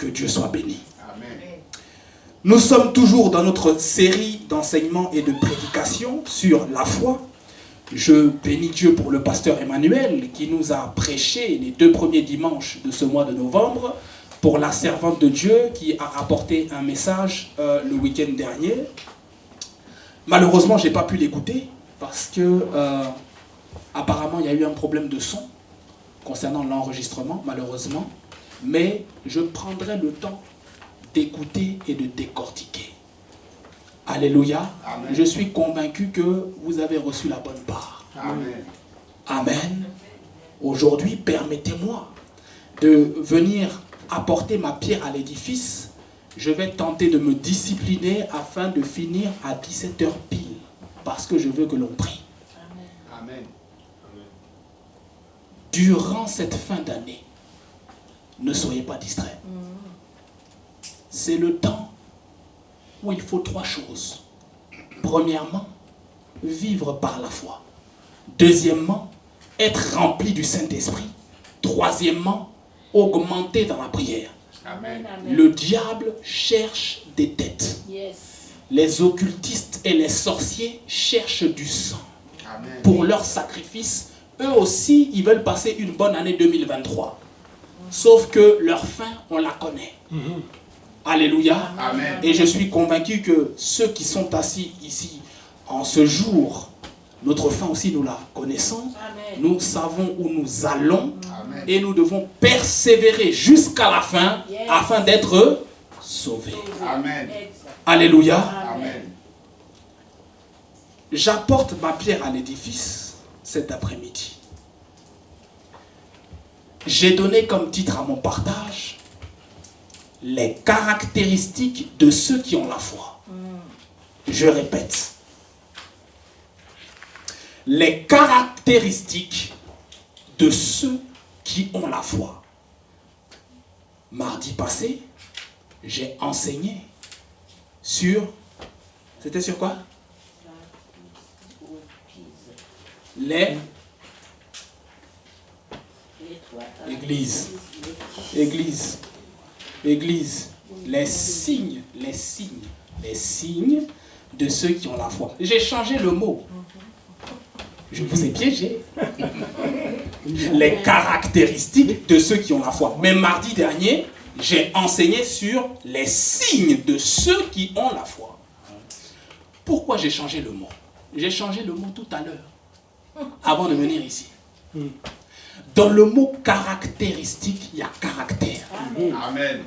Que Dieu soit béni. Amen. Nous sommes toujours dans notre série d'enseignements et de prédications sur la foi. Je bénis Dieu pour le pasteur Emmanuel qui nous a prêché les 2 premiers dimanches de ce mois de novembre, pour la servante de Dieu qui a apporté un message le week-end dernier. Malheureusement, je n'ai pas pu l'écouter parce que apparemment il y a eu un problème de son concernant l'enregistrement, malheureusement. Mais je prendrai le temps d'écouter et de décortiquer. Alléluia. Amen. Je suis convaincu que vous avez reçu la bonne part. Amen. Amen. Aujourd'hui, permettez-moi de venir apporter ma pierre à l'édifice. Je vais tenter de me discipliner afin de finir à 17h pile. Parce que je veux que l'on prie. Amen. Durant cette fin d'année, ne soyez pas distraits. C'est le temps où il faut 3 choses. Premièrement, vivre par la foi. Deuxièmement, être rempli du Saint-Esprit. Troisièmement, augmenter dans la prière. Amen. Le diable cherche des têtes. Yes. Les occultistes et les sorciers cherchent du sang. Amen. Pour leur sacrifice, eux aussi, ils veulent passer une bonne année 2023. Sauf que leur fin, on la connaît. Alléluia. Amen. Et je suis convaincu que ceux qui sont assis ici en ce jour, notre fin aussi nous la connaissons. Amen. Nous savons où nous allons. Amen. Et nous devons persévérer jusqu'à la fin afin d'être sauvés. Amen. Exact. Alléluia. Amen. J'apporte ma pierre à l'édifice cet après-midi. J'ai donné comme titre à mon partage les caractéristiques de ceux qui ont la foi. Je répète. Les caractéristiques de ceux qui ont la foi. Mardi passé, j'ai enseigné sur... C'était sur quoi? Les églises. Église. Église. Les signes de ceux qui ont la foi. J'ai changé le mot. Je vous ai piégé. Les caractéristiques de ceux qui ont la foi. Mais mardi dernier, j'ai enseigné sur les signes de ceux qui ont la foi. Pourquoi j'ai changé le mot? J'ai changé le mot tout à l'heure, avant de venir ici. Dans le mot caractéristique, il y a caractère. Amen.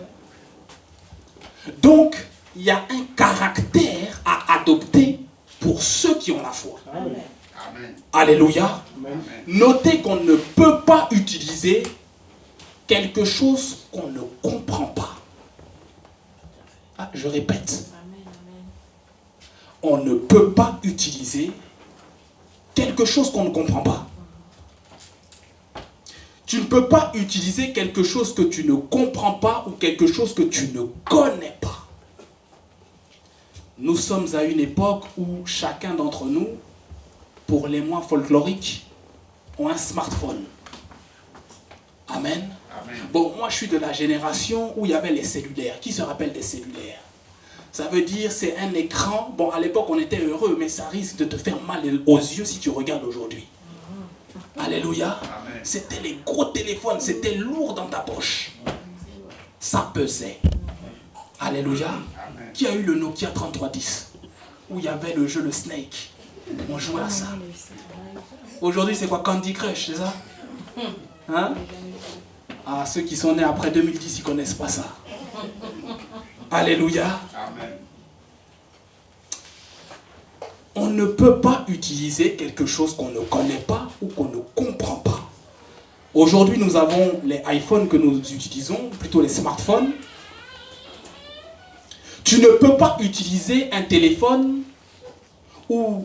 Donc, il y a un caractère à adopter pour ceux qui ont la foi. Amen. Alléluia. Amen. Notez qu'on ne peut pas utiliser quelque chose qu'on ne comprend pas. Ah, je répète. On ne peut pas utiliser quelque chose qu'on ne comprend pas. Tu ne peux pas utiliser quelque chose que tu ne comprends pas ou quelque chose que tu ne connais pas. Nous sommes à une époque où chacun d'entre nous, pour les moins folkloriques, ont un smartphone. Amen. Amen. Bon, moi je suis de la génération où il y avait les cellulaires. Qui se rappelle des cellulaires? Ça veut dire c'est un écran. Bon, à l'époque on était heureux, mais ça risque de te faire mal aux yeux si tu regardes aujourd'hui. Alléluia. Amen. C'était les gros téléphones, c'était lourd dans ta poche. Ça pesait. Alléluia. Amen. Qui a eu le Nokia 3310 où il y avait le jeu le Snake? On jouait à ça. Aujourd'hui c'est quoi? Candy Crush, c'est ça? Hein? Ah, ceux qui sont nés après 2010, ils ne connaissent pas ça. Alléluia. Amen. On ne peut pas utiliser quelque chose qu'on ne connaît pas ou qu'on ne comprend pas. Aujourd'hui, nous avons les iPhones que nous utilisons, plutôt les smartphones. Tu ne peux pas utiliser un téléphone où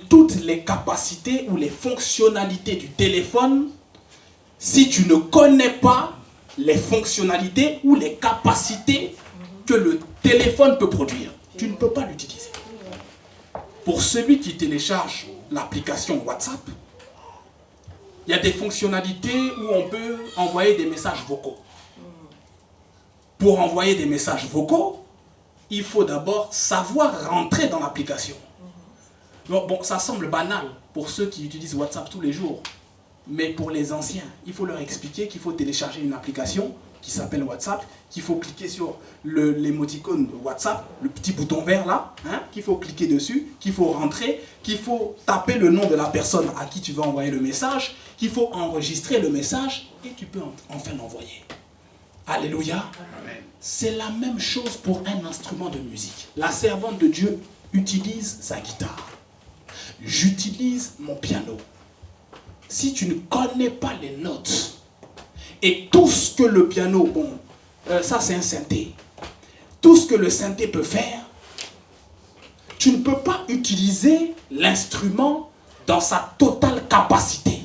toutes les capacités ou les fonctionnalités du téléphone, si tu ne connais pas les fonctionnalités ou les capacités que le téléphone peut produire. Tu ne peux pas l'utiliser. Pour celui qui télécharge l'application WhatsApp, il y a des fonctionnalités où on peut envoyer des messages vocaux. pour envoyer des messages vocaux, il faut d'abord savoir rentrer dans l'application. Bon, ça semble banal pour ceux qui utilisent WhatsApp tous les jours. Mais pour les anciens, il faut leur expliquer qu'il faut télécharger une application qui s'appelle WhatsApp, qu'il faut cliquer sur l'émoticône WhatsApp, le petit bouton vert là, hein, qu'il faut cliquer dessus, qu'il faut rentrer, qu'il faut taper le nom de la personne à qui tu veux envoyer le message, qu'il faut enregistrer le message et tu peux enfin l'envoyer. Alléluia. C'est la même chose pour un instrument de musique. La servante de Dieu utilise sa guitare. J'utilise mon piano. Si tu ne connais pas les notes et tout ce que le piano, ça c'est un synthé, tout ce que le synthé peut faire, tu ne peux pas utiliser l'instrument dans sa totale capacité,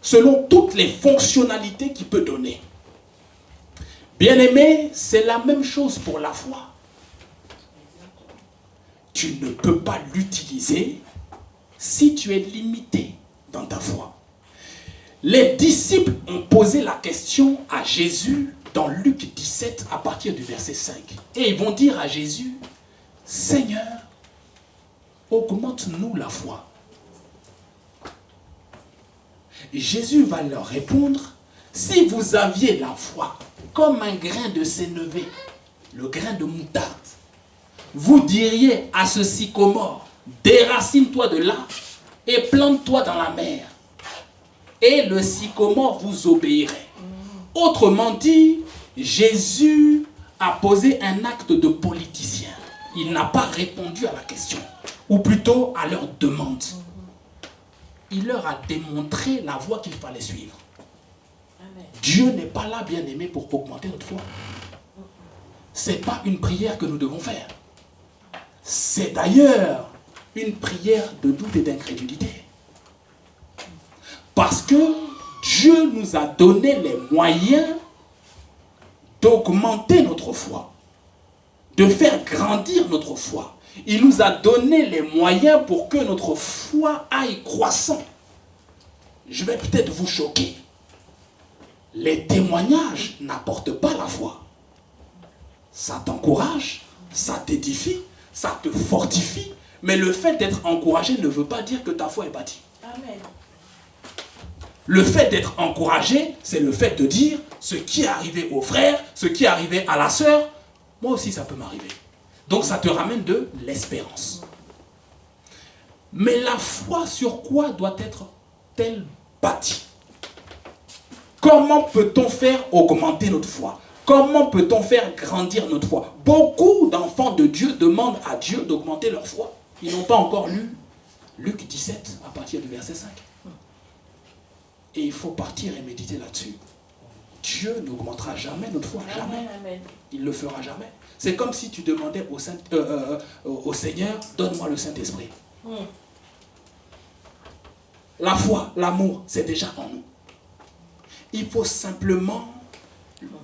selon toutes les fonctionnalités qu'il peut donner. Bien-aimé, c'est la même chose pour la foi. Tu ne peux pas l'utiliser si tu es limité dans ta foi. Les disciples ont posé la question à Jésus dans Luc 17 à partir du verset 5. Et ils vont dire à Jésus, Seigneur, augmente-nous la foi. Et Jésus va leur répondre, si vous aviez la foi comme un grain de sénévé, le grain de moutarde, vous diriez à ce sycomore, déracine-toi de là et plante-toi dans la mer. Et le sycomore vous obéirait. Autrement dit, Jésus a posé un acte de politicien. Il n'a pas répondu à la question, ou plutôt à leur demande. Il leur a démontré la voie qu'il fallait suivre. Amen. Dieu n'est pas là, bien-aimé, pour augmenter notre foi. Ce n'est pas une prière que nous devons faire. C'est d'ailleurs une prière de doute et d'incrédulité. Parce que Dieu nous a donné les moyens d'augmenter notre foi, de faire grandir notre foi. Il nous a donné les moyens pour que notre foi aille croissant. Je vais peut-être vous choquer. Les témoignages n'apportent pas la foi. Ça t'encourage, ça t'édifie, ça te fortifie, mais le fait d'être encouragé ne veut pas dire que ta foi est bâtie. Amen. Le fait d'être encouragé, c'est le fait de dire ce qui est arrivé au frère, ce qui est arrivé à la sœur, moi aussi ça peut m'arriver. Donc ça te ramène de l'espérance. Mais la foi sur quoi doit être-t-elle bâtie? Comment peut-on faire augmenter notre foi? Comment peut-on faire grandir notre foi? Beaucoup d'enfants de Dieu demandent à Dieu d'augmenter leur foi. Ils n'ont pas encore lu Luc 17 à partir du verset 5. Et il faut partir et méditer là-dessus. Dieu n'augmentera jamais notre foi, jamais. Amen. Il ne le fera jamais. C'est comme si tu demandais au Seigneur, donne-moi le Saint-Esprit. La foi, l'amour, c'est déjà en nous. Il faut simplement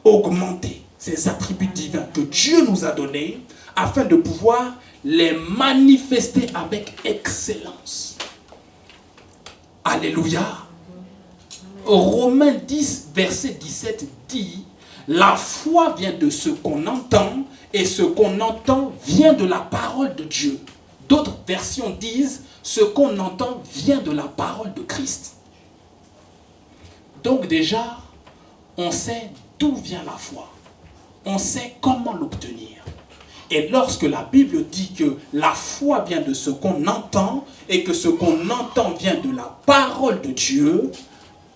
augmenter ces attributs divins que Dieu nous a donnés afin de pouvoir les manifester avec excellence. Alléluia. Romains 10, verset 17 dit, la foi vient de ce qu'on entend et ce qu'on entend vient de la parole de Dieu. D'autres versions disent, ce qu'on entend vient de la parole de Christ. Donc déjà, on sait d'où vient la foi. On sait comment l'obtenir. Et lorsque la Bible dit que la foi vient de ce qu'on entend et que ce qu'on entend vient de la parole de Dieu,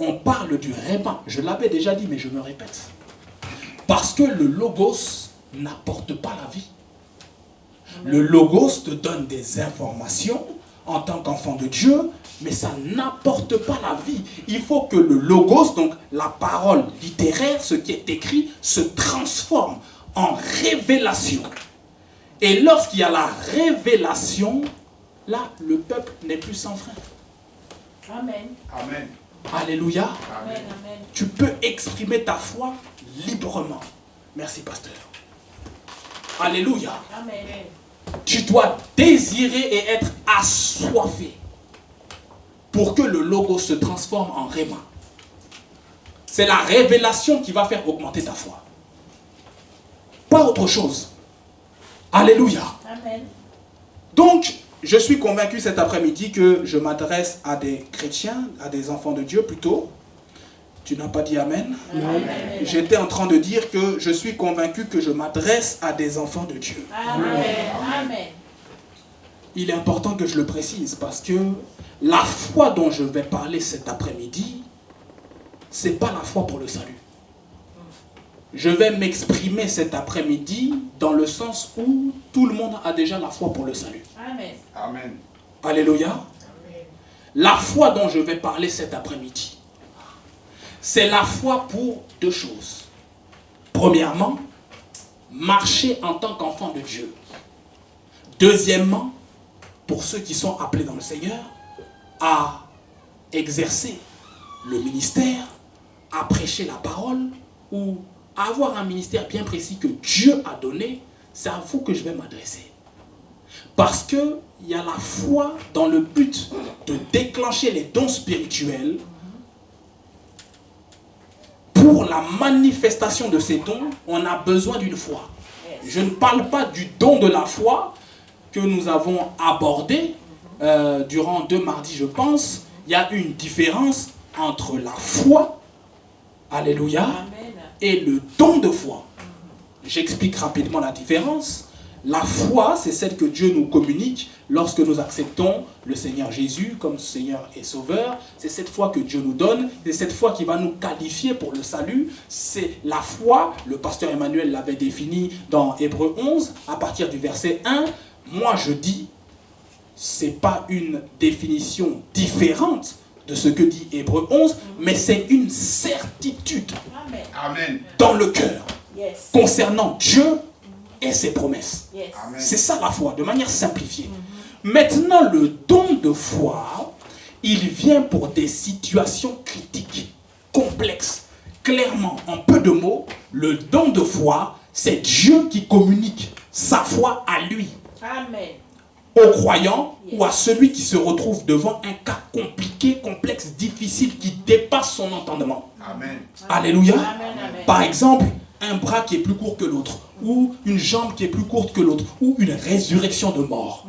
on parle du réma. Je l'avais déjà dit, mais je me répète. Parce que le logos n'apporte pas la vie. Le logos te donne des informations en tant qu'enfant de Dieu, mais ça n'apporte pas la vie. Il faut que le logos, donc la parole littéraire, ce qui est écrit, se transforme en révélation. Et lorsqu'il y a la révélation, là, le peuple n'est plus sans frein. Amen. Amen. Alléluia. Amen. Tu peux exprimer ta foi librement. Merci, pasteur. Alléluia. Amen. Tu dois désirer et être assoiffé pour que le logo se transforme en réma. C'est la révélation qui va faire augmenter ta foi. autre chose. Alléluia. Amen. Donc, je suis convaincu cet après-midi que je m'adresse à des chrétiens, à des enfants de Dieu plutôt. Tu n'as pas dit Amen? Amen. J'étais en train de dire que je suis convaincu que je m'adresse à des enfants de Dieu. Amen. Amen. Il est important que je le précise parce que la foi dont je vais parler cet après-midi, ce n'est pas la foi pour le salut. Je vais m'exprimer cet après-midi dans le sens où tout le monde a déjà la foi pour le salut. Amen. Amen. Alléluia. Amen. La foi dont je vais parler cet après-midi, c'est la foi pour deux choses. Premièrement, marcher en tant qu'enfant de Dieu. Deuxièmement, pour ceux qui sont appelés dans le Seigneur, à exercer le ministère, à prêcher la parole ou à avoir un ministère bien précis que Dieu a donné, c'est à vous que je vais m'adresser. Parce qu'il y a la foi dans le but de déclencher les dons spirituels. Pour la manifestation de ces dons, on a besoin d'une foi. Je ne parle pas du don de la foi que nous avons abordé durant 2 mardis, je pense. Il y a une différence entre la foi, alléluia, Amen. et le don de foi. J'explique rapidement la différence. La foi, c'est celle que Dieu nous communique lorsque nous acceptons le Seigneur Jésus comme Seigneur et Sauveur. C'est cette foi que Dieu nous donne. C'est cette foi qui va nous qualifier pour le salut. C'est la foi, le pasteur Emmanuel l'avait défini dans Hébreux 11, à partir du verset 1. Moi, je dis, ce n'est pas une définition différente de ce que dit Hébreux 11, mais c'est une certitude Amen. Amen. dans le cœur Yes. concernant Dieu et ses promesses. Yes. Amen. C'est ça la foi, de manière simplifiée. Maintenant, le don de foi, il vient pour des situations critiques, complexes. Clairement, en peu de mots, le don de foi, c'est Dieu qui communique sa foi à lui, Amen. au croyant ou à celui qui se retrouve devant un cas compliqué, complexe, difficile, qui dépasse son entendement. Amen. Alléluia. Amen. Amen. Par exemple, un bras qui est plus court que l'autre, ou une jambe qui est plus courte que l'autre, ou une résurrection de mort.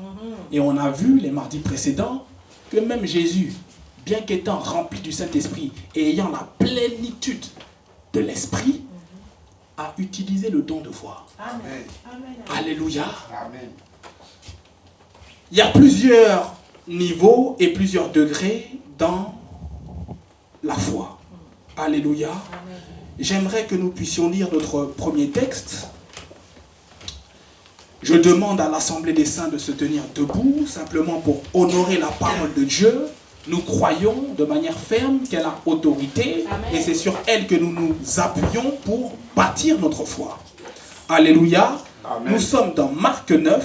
Et on a vu les mardis précédents que même Jésus, bien qu'étant rempli du Saint-Esprit et ayant la plénitude de l'Esprit, a utilisé le don de foi. Amen. Amen. Amen. Alléluia. Amen. Il y a plusieurs niveaux et plusieurs degrés dans la foi. Alléluia. Amen. J'aimerais que nous puissions lire notre premier texte. Je demande à l'Assemblée des Saints de se tenir debout, simplement pour honorer la parole de Dieu. Nous croyons de manière ferme qu'elle a autorité. Amen. Et c'est sur elle que nous nous appuyons pour bâtir notre foi. Alléluia. Amen. Nous sommes dans Marc 9,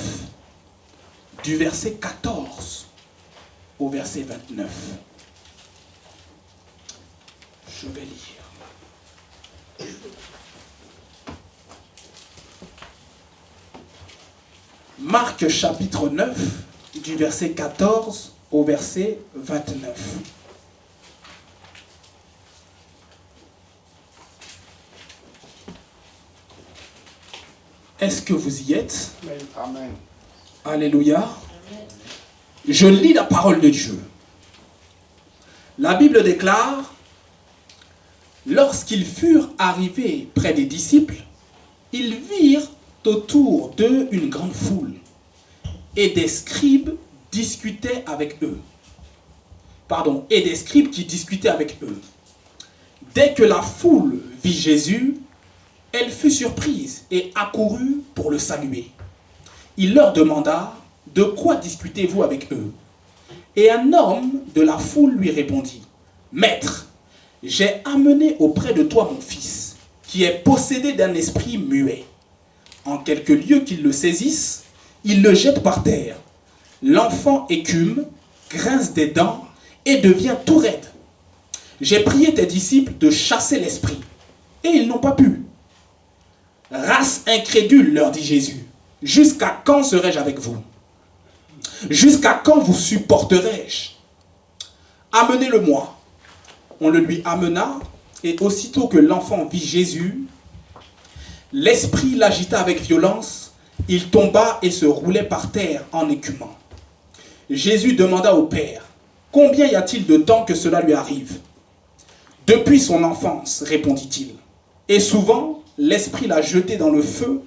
du verset 14 au verset 29. Je vais lire. Marc chapitre 9, du verset 14 au verset 29. Est-ce que vous y êtes? Amen. Alléluia. Je lis la parole de Dieu. La Bible déclare: lorsqu'ils furent arrivés près des disciples, ils virent autour d'eux une grande foule, et des scribes discutaient avec eux. Et des scribes qui discutaient avec eux. Dès que la foule vit Jésus, elle fut surprise et accourut pour le saluer. Il leur demanda: de quoi discutez-vous avec eux? Et un homme de la foule lui répondit: Maître, j'ai amené auprès de toi mon fils, qui est possédé d'un esprit muet. En quelque lieu qu'il le saisisse, il le jette par terre. L'enfant écume, grince des dents et devient tout raide. J'ai prié tes disciples de chasser l'esprit, et ils n'ont pas pu. Race incrédule, leur dit Jésus, jusqu'à quand serai-je avec vous? Jusqu'à quand vous supporterai-je? Amenez-le-moi. On le lui amena, et aussitôt que l'enfant vit Jésus, L'esprit l'agita avec violence, il tomba et se roulait par terre en écumant. Jésus demanda au Père, « Combien y a-t-il de temps que cela lui arrive ?» « Depuis son enfance, répondit-il. Et souvent, l'esprit l'a jeté dans le feu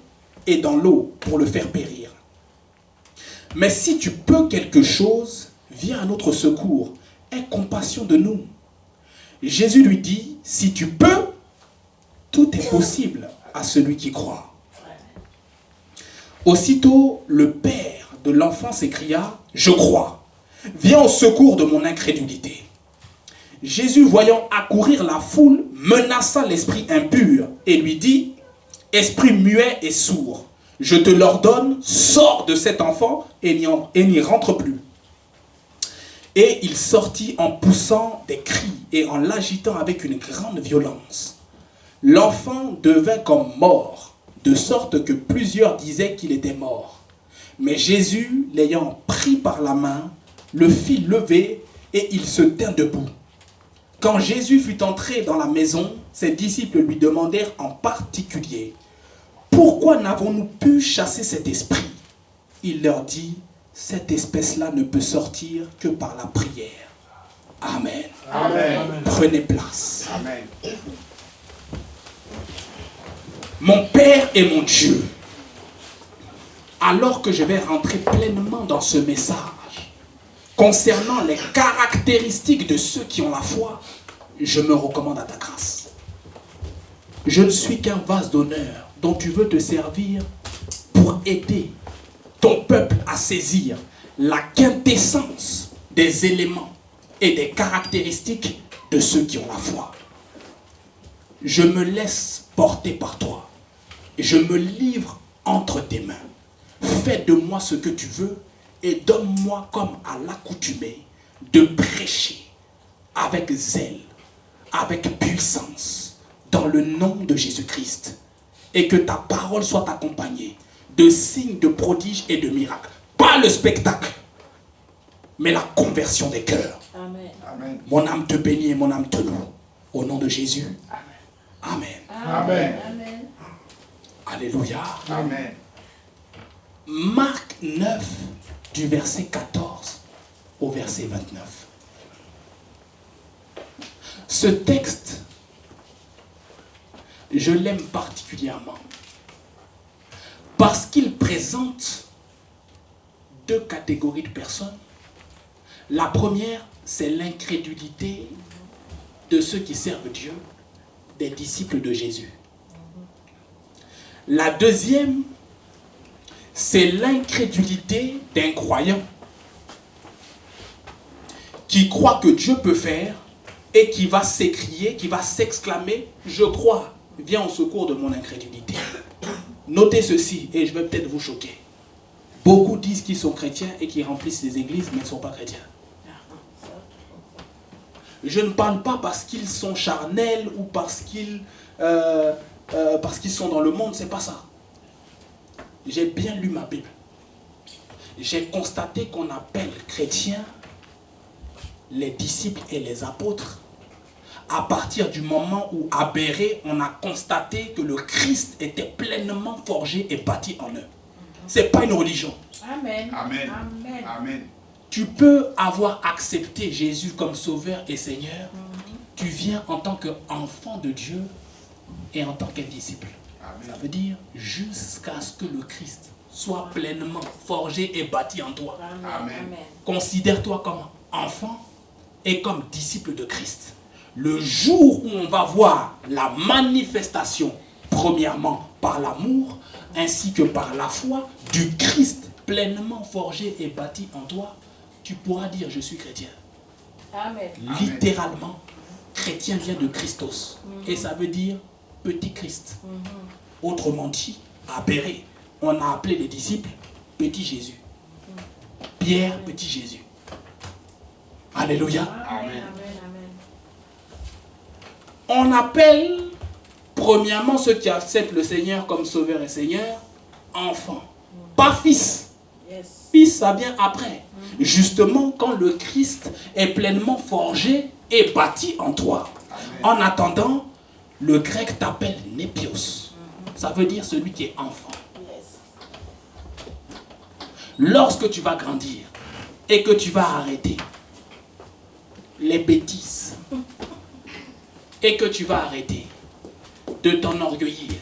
et dans l'eau pour le faire périr. Mais si tu peux quelque chose, viens à notre secours, aie compassion de nous. » Jésus lui dit, « Si tu peux, tout est possible à celui qui croit. » Aussitôt, le père de l'enfant s'écria, « Je crois, viens au secours de mon incrédulité. » Jésus, voyant accourir la foule, menaça l'esprit impur et lui dit, « Esprit muet et sourd, je te l'ordonne, sors de cet enfant et n'y rentre plus. » Et il sortit en poussant des cris et en l'agitant avec une grande violence. L'enfant devint comme mort, de sorte que plusieurs disaient qu'il était mort. Mais Jésus, l'ayant pris par la main, le fit lever et il se tint debout. Quand Jésus fut entré dans la maison, ses disciples lui demandèrent en particulier, « Pourquoi n'avons-nous pu chasser cet esprit ?» Il leur dit, « Cette espèce-là ne peut sortir que par la prière. » Amen. Amen. Prenez place. Amen. Mon Père et mon Dieu, alors que je vais rentrer pleinement dans ce message, concernant les caractéristiques de ceux qui ont la foi, je me recommande à ta grâce. Je ne suis qu'un vase d'honneur dont tu veux te servir pour aider ton peuple à saisir la quintessence des éléments et des caractéristiques de ceux qui ont la foi. Je me laisse porter par toi. Je me livre entre tes mains. Fais de moi ce que tu veux et donne-moi, comme à l'accoutumée, de prêcher avec zèle, avec puissance, dans le nom de Jésus-Christ. Et que ta parole soit accompagnée de signes, de prodiges et de miracles. Pas le spectacle, mais la conversion des cœurs. Amen. Amen. Mon âme te bénit et mon âme te loue. Au nom de Jésus. Amen. Amen. Amen. Alléluia. Amen. Marc 9, du verset 14 au verset 29. Ce texte, je l'aime particulièrement parce qu'il présente deux catégories de personnes. La première, c'est l'incrédulité de ceux qui servent Dieu, des disciples de Jésus. La deuxième, c'est l'incrédulité d'un croyant qui croit que Dieu peut faire et qui va s'écrier, qui va s'exclamer, je crois, viens au secours de mon incrédulité. Notez ceci, et je vais peut-être vous choquer. Beaucoup disent qu'ils sont chrétiens et qu'ils remplissent les églises, mais ils ne sont pas chrétiens. Je ne parle pas parce qu'ils sont charnels ou parce qu'ils sont dans le monde, c'est pas ça. J'ai bien lu ma Bible. J'ai constaté qu'on appelle chrétiens les disciples et les apôtres à partir du moment où à Béret, on a constaté que le Christ était pleinement forgé et bâti en eux. Ce n'est pas une religion. Amen. Amen. Amen. Amen. Tu peux avoir accepté Jésus comme sauveur et Seigneur. Tu viens en tant qu'enfant de Dieu et en tant que disciple. Ça veut dire jusqu'à ce que le Christ soit pleinement forgé et bâti en toi. Amen. Amen. Considère-toi comme enfant et comme disciple de Christ. Le jour où on va voir la manifestation, premièrement par l'amour, ainsi que par la foi, du Christ pleinement forgé et bâti en toi, tu pourras dire je suis chrétien. Amen. Littéralement, chrétien vient de Christos. Et ça veut dire petit Christ. Autrement dit, à Béret, on a appelé les disciples petit Jésus. Pierre, petit Jésus. Alléluia. Amen. Amen. On appelle premièrement ceux qui acceptent le Seigneur comme sauveur et Seigneur, enfants, pas fils. Yes. Fils, ça vient après. Justement, quand le Christ est pleinement forgé et bâti en toi. En attendant, le grec t'appelle népios. ça veut dire celui qui est enfant. Yes. Lorsque tu vas grandir et que tu vas arrêter les bêtises et que tu vas arrêter de t'enorgueillir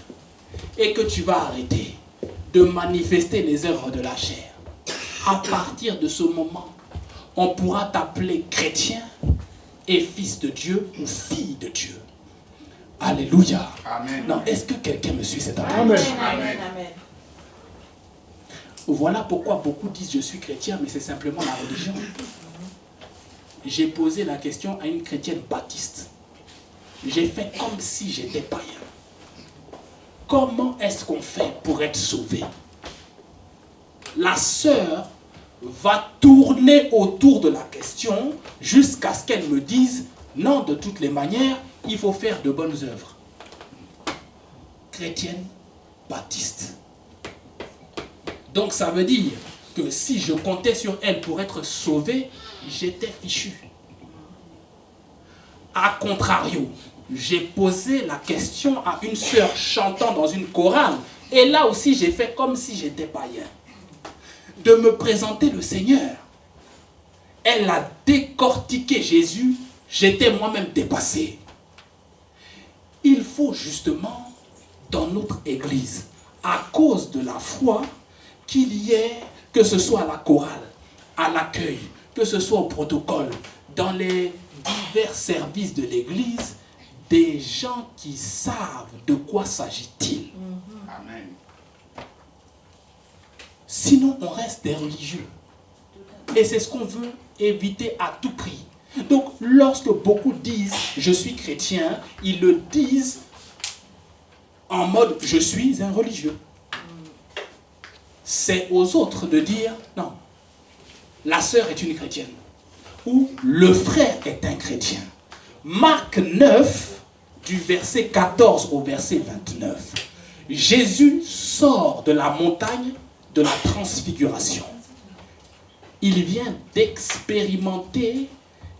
et que tu vas arrêter de manifester les œuvres de la chair, à partir de ce moment, on pourra t'appeler chrétien et fils de Dieu ou fille de Dieu. Alléluia. Amen. Non, est-ce que quelqu'un me suit cet après-midi? Amen. Amen. Amen. Voilà pourquoi beaucoup disent je suis chrétien, mais c'est simplement la religion. J'ai posé la question à une chrétienne baptiste. J'ai fait comme si j'étais païen. Comment est-ce qu'on fait pour être sauvé? La sœur va tourner autour de la question jusqu'à ce qu'elle me dise non, de toutes les manières, il faut faire de bonnes œuvres. Chrétienne baptiste. Donc ça veut dire que si je comptais sur elle pour être sauvé, j'étais fichu. A contrario, j'ai posé la question à une sœur chantant dans une chorale, et là aussi j'ai fait comme si j'étais païen, de me présenter le Seigneur. Elle a décortiqué Jésus, j'étais moi-même dépassé. Il faut justement, dans notre église, à cause de la foi, qu'il y ait, que ce soit à la chorale, à l'accueil, que ce soit au protocole, dans les divers services de l'église, des gens qui savent de quoi s'agit-il. Amen. Sinon, on reste des religieux. Et c'est ce qu'on veut éviter à tout prix. Donc, lorsque beaucoup disent « je suis chrétien », ils le disent en mode « je suis un religieux ». C'est aux autres de dire « non, la sœur est une chrétienne » ou « le frère est un chrétien ». Marc 9, du verset 14 au verset 29. Jésus sort de la montagne de la transfiguration. Il vient d'expérimenter,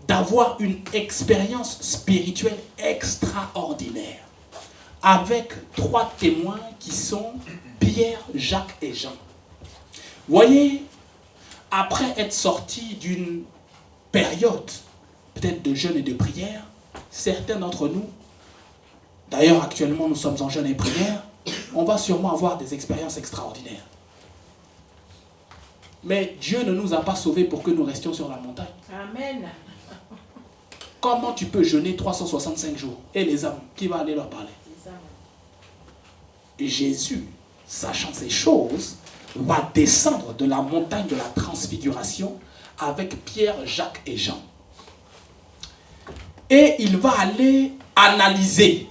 d'avoir une expérience spirituelle extraordinaire avec 3 témoins qui sont Pierre, Jacques et Jean. Voyez, après être sorti d'une période peut-être de jeûne et de prière, certains d'entre nous, d'ailleurs actuellement nous sommes en jeûne et prière, on va sûrement avoir des expériences extraordinaires. Mais Dieu ne nous a pas sauvés pour que nous restions sur la montagne. Amen. Comment tu peux jeûner 365 jours? Et les âmes, qui va aller leur parler? Et Jésus, sachant ces choses, va descendre de la montagne de la transfiguration avec Pierre, Jacques et Jean. Et il va aller analyser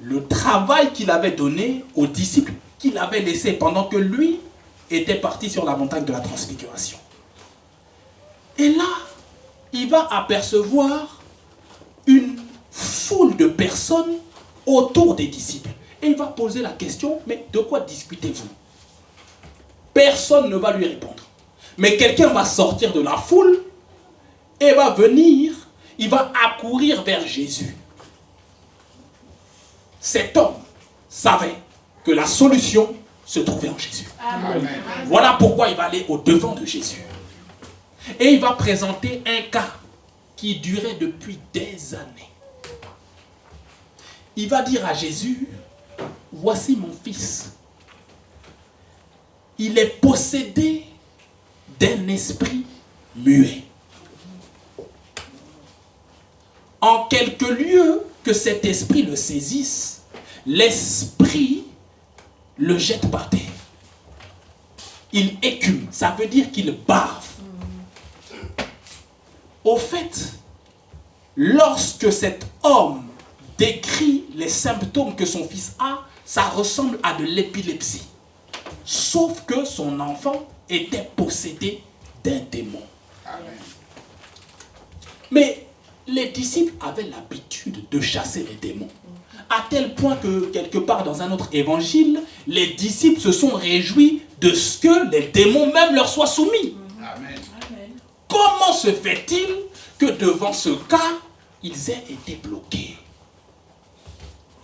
le travail qu'il avait donné aux disciples qu'il avait laissés pendant que lui était parti sur la montagne de la transfiguration. Et là, il va apercevoir une foule de personnes autour des disciples. Et il va poser la question, mais de quoi discutez-vous? Personne ne va lui répondre. Mais quelqu'un va sortir de la foule et va venir, il va accourir vers Jésus. Cet homme savait que la solution se trouvait en Jésus. Amen. Voilà pourquoi il va aller au-devant de Jésus. Et il va présenter un cas qui durait depuis des années. Il va dire à Jésus, voici mon fils. Il est possédé d'un esprit muet. En quelque lieu que cet esprit le saisisse, l'esprit le jette par terre. Il écume, ça veut dire qu'il bave. Au fait, lorsque cet homme décrit les symptômes que son fils a, ça ressemble à de l'épilepsie. Sauf que son enfant était possédé d'un démon. Amen. Mais les disciples avaient l'habitude de chasser les démons. À tel point que, quelque part dans un autre évangile, les disciples se sont réjouis de ce que les démons même leur soient soumis. Amen. Amen. Comment se fait-il que devant ce cas, ils aient été bloqués?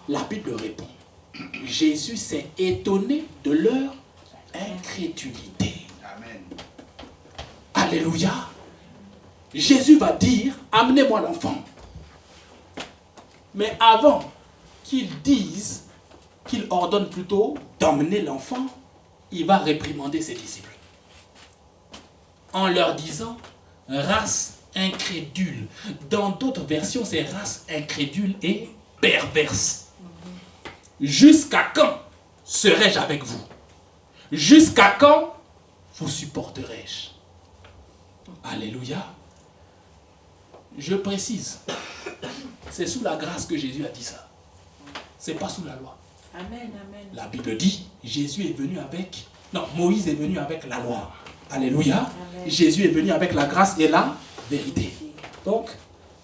La Bible répond. Jésus s'est étonné de leur incrédulité. Amen. Alléluia. Jésus va dire, amenez-moi l'enfant. Mais avant qu'il dise, qu'il ordonne plutôt d'emmener l'enfant, il va réprimander ses disciples. En leur disant, race incrédule. Dans d'autres versions, c'est race incrédule et perverse. Jusqu'à quand serai-je avec vous? Jusqu'à quand vous supporterai-je? Alléluia. Je précise, c'est sous la grâce que Jésus a dit ça. C'est pas sous la loi. Amen, amen. La Bible dit, Jésus est venu avec... Non, Moïse est venu avec la loi. Alléluia. Amen. Jésus est venu avec la grâce et la vérité. Donc,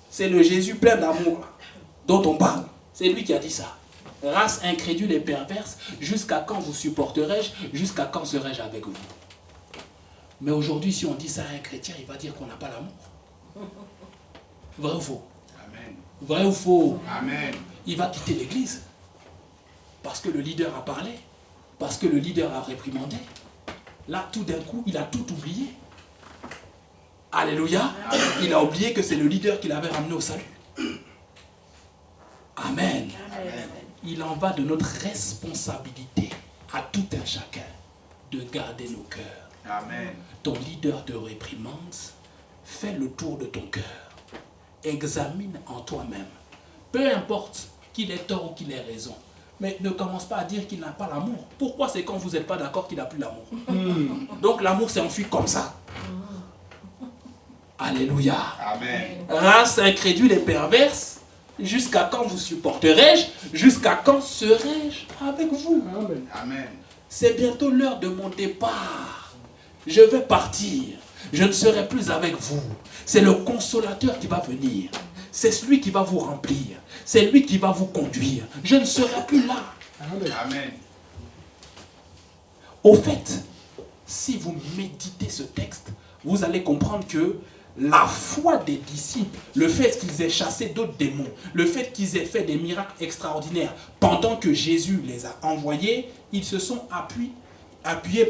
c'est le Jésus plein d'amour dont on parle. C'est lui qui a dit ça. Race incrédule et perverse, jusqu'à quand vous supporterai-je? Jusqu'à quand serai-je avec vous? Mais aujourd'hui, si on dit ça à un chrétien, il va dire qu'on n'a pas l'amour. Vrai ou faux? Amen. Vrai ou faux? Amen. Il va quitter l'église. Parce que le leader a parlé. Parce que le leader a réprimandé. Là, tout d'un coup, il a tout oublié. Alléluia. Il a oublié que c'est le leader qui l'avait ramené au salut. Amen. Amen. Il en va de notre responsabilité à tout un chacun de garder nos cœurs. Amen. Ton leader te réprimande, fais le tour de ton cœur. Examine en toi-même. Peu importe qu'il ait tort ou qu'il ait raison. Mais ne commence pas à dire qu'il n'a pas l'amour. Pourquoi c'est quand vous n'êtes pas d'accord qu'il n'a plus l'amour? Donc l'amour s'est enfui comme ça. Alléluia. Amen. Race incrédule et perverse, jusqu'à quand vous supporterai-je? Jusqu'à quand serai-je avec vous? Amen. C'est bientôt l'heure de mon départ. Je vais partir. Je ne serai plus avec vous. C'est le consolateur qui va venir. C'est celui qui va vous remplir. C'est lui qui va vous conduire. Je ne serai plus là. Amen. Au fait, si vous méditez ce texte, vous allez comprendre que la foi des disciples, le fait qu'ils aient chassé d'autres démons, le fait qu'ils aient fait des miracles extraordinaires, pendant que Jésus les a envoyés, ils se sont appuyés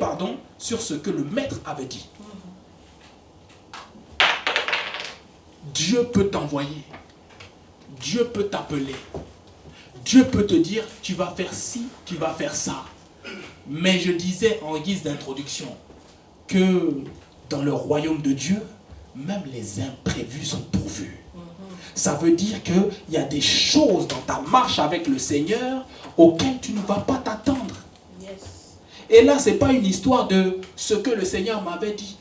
sur ce que le maître avait dit. Dieu peut t'envoyer. Dieu peut t'appeler. Dieu peut te dire, tu vas faire ci, tu vas faire ça. Mais je disais en guise d'introduction que dans le royaume de Dieu, même les imprévus sont pourvus. Ça veut dire qu'il y a des choses dans ta marche avec le Seigneur auxquelles tu ne vas pas t'attendre. Yes. Et là, ce n'est pas une histoire de ce que le Seigneur m'avait dit.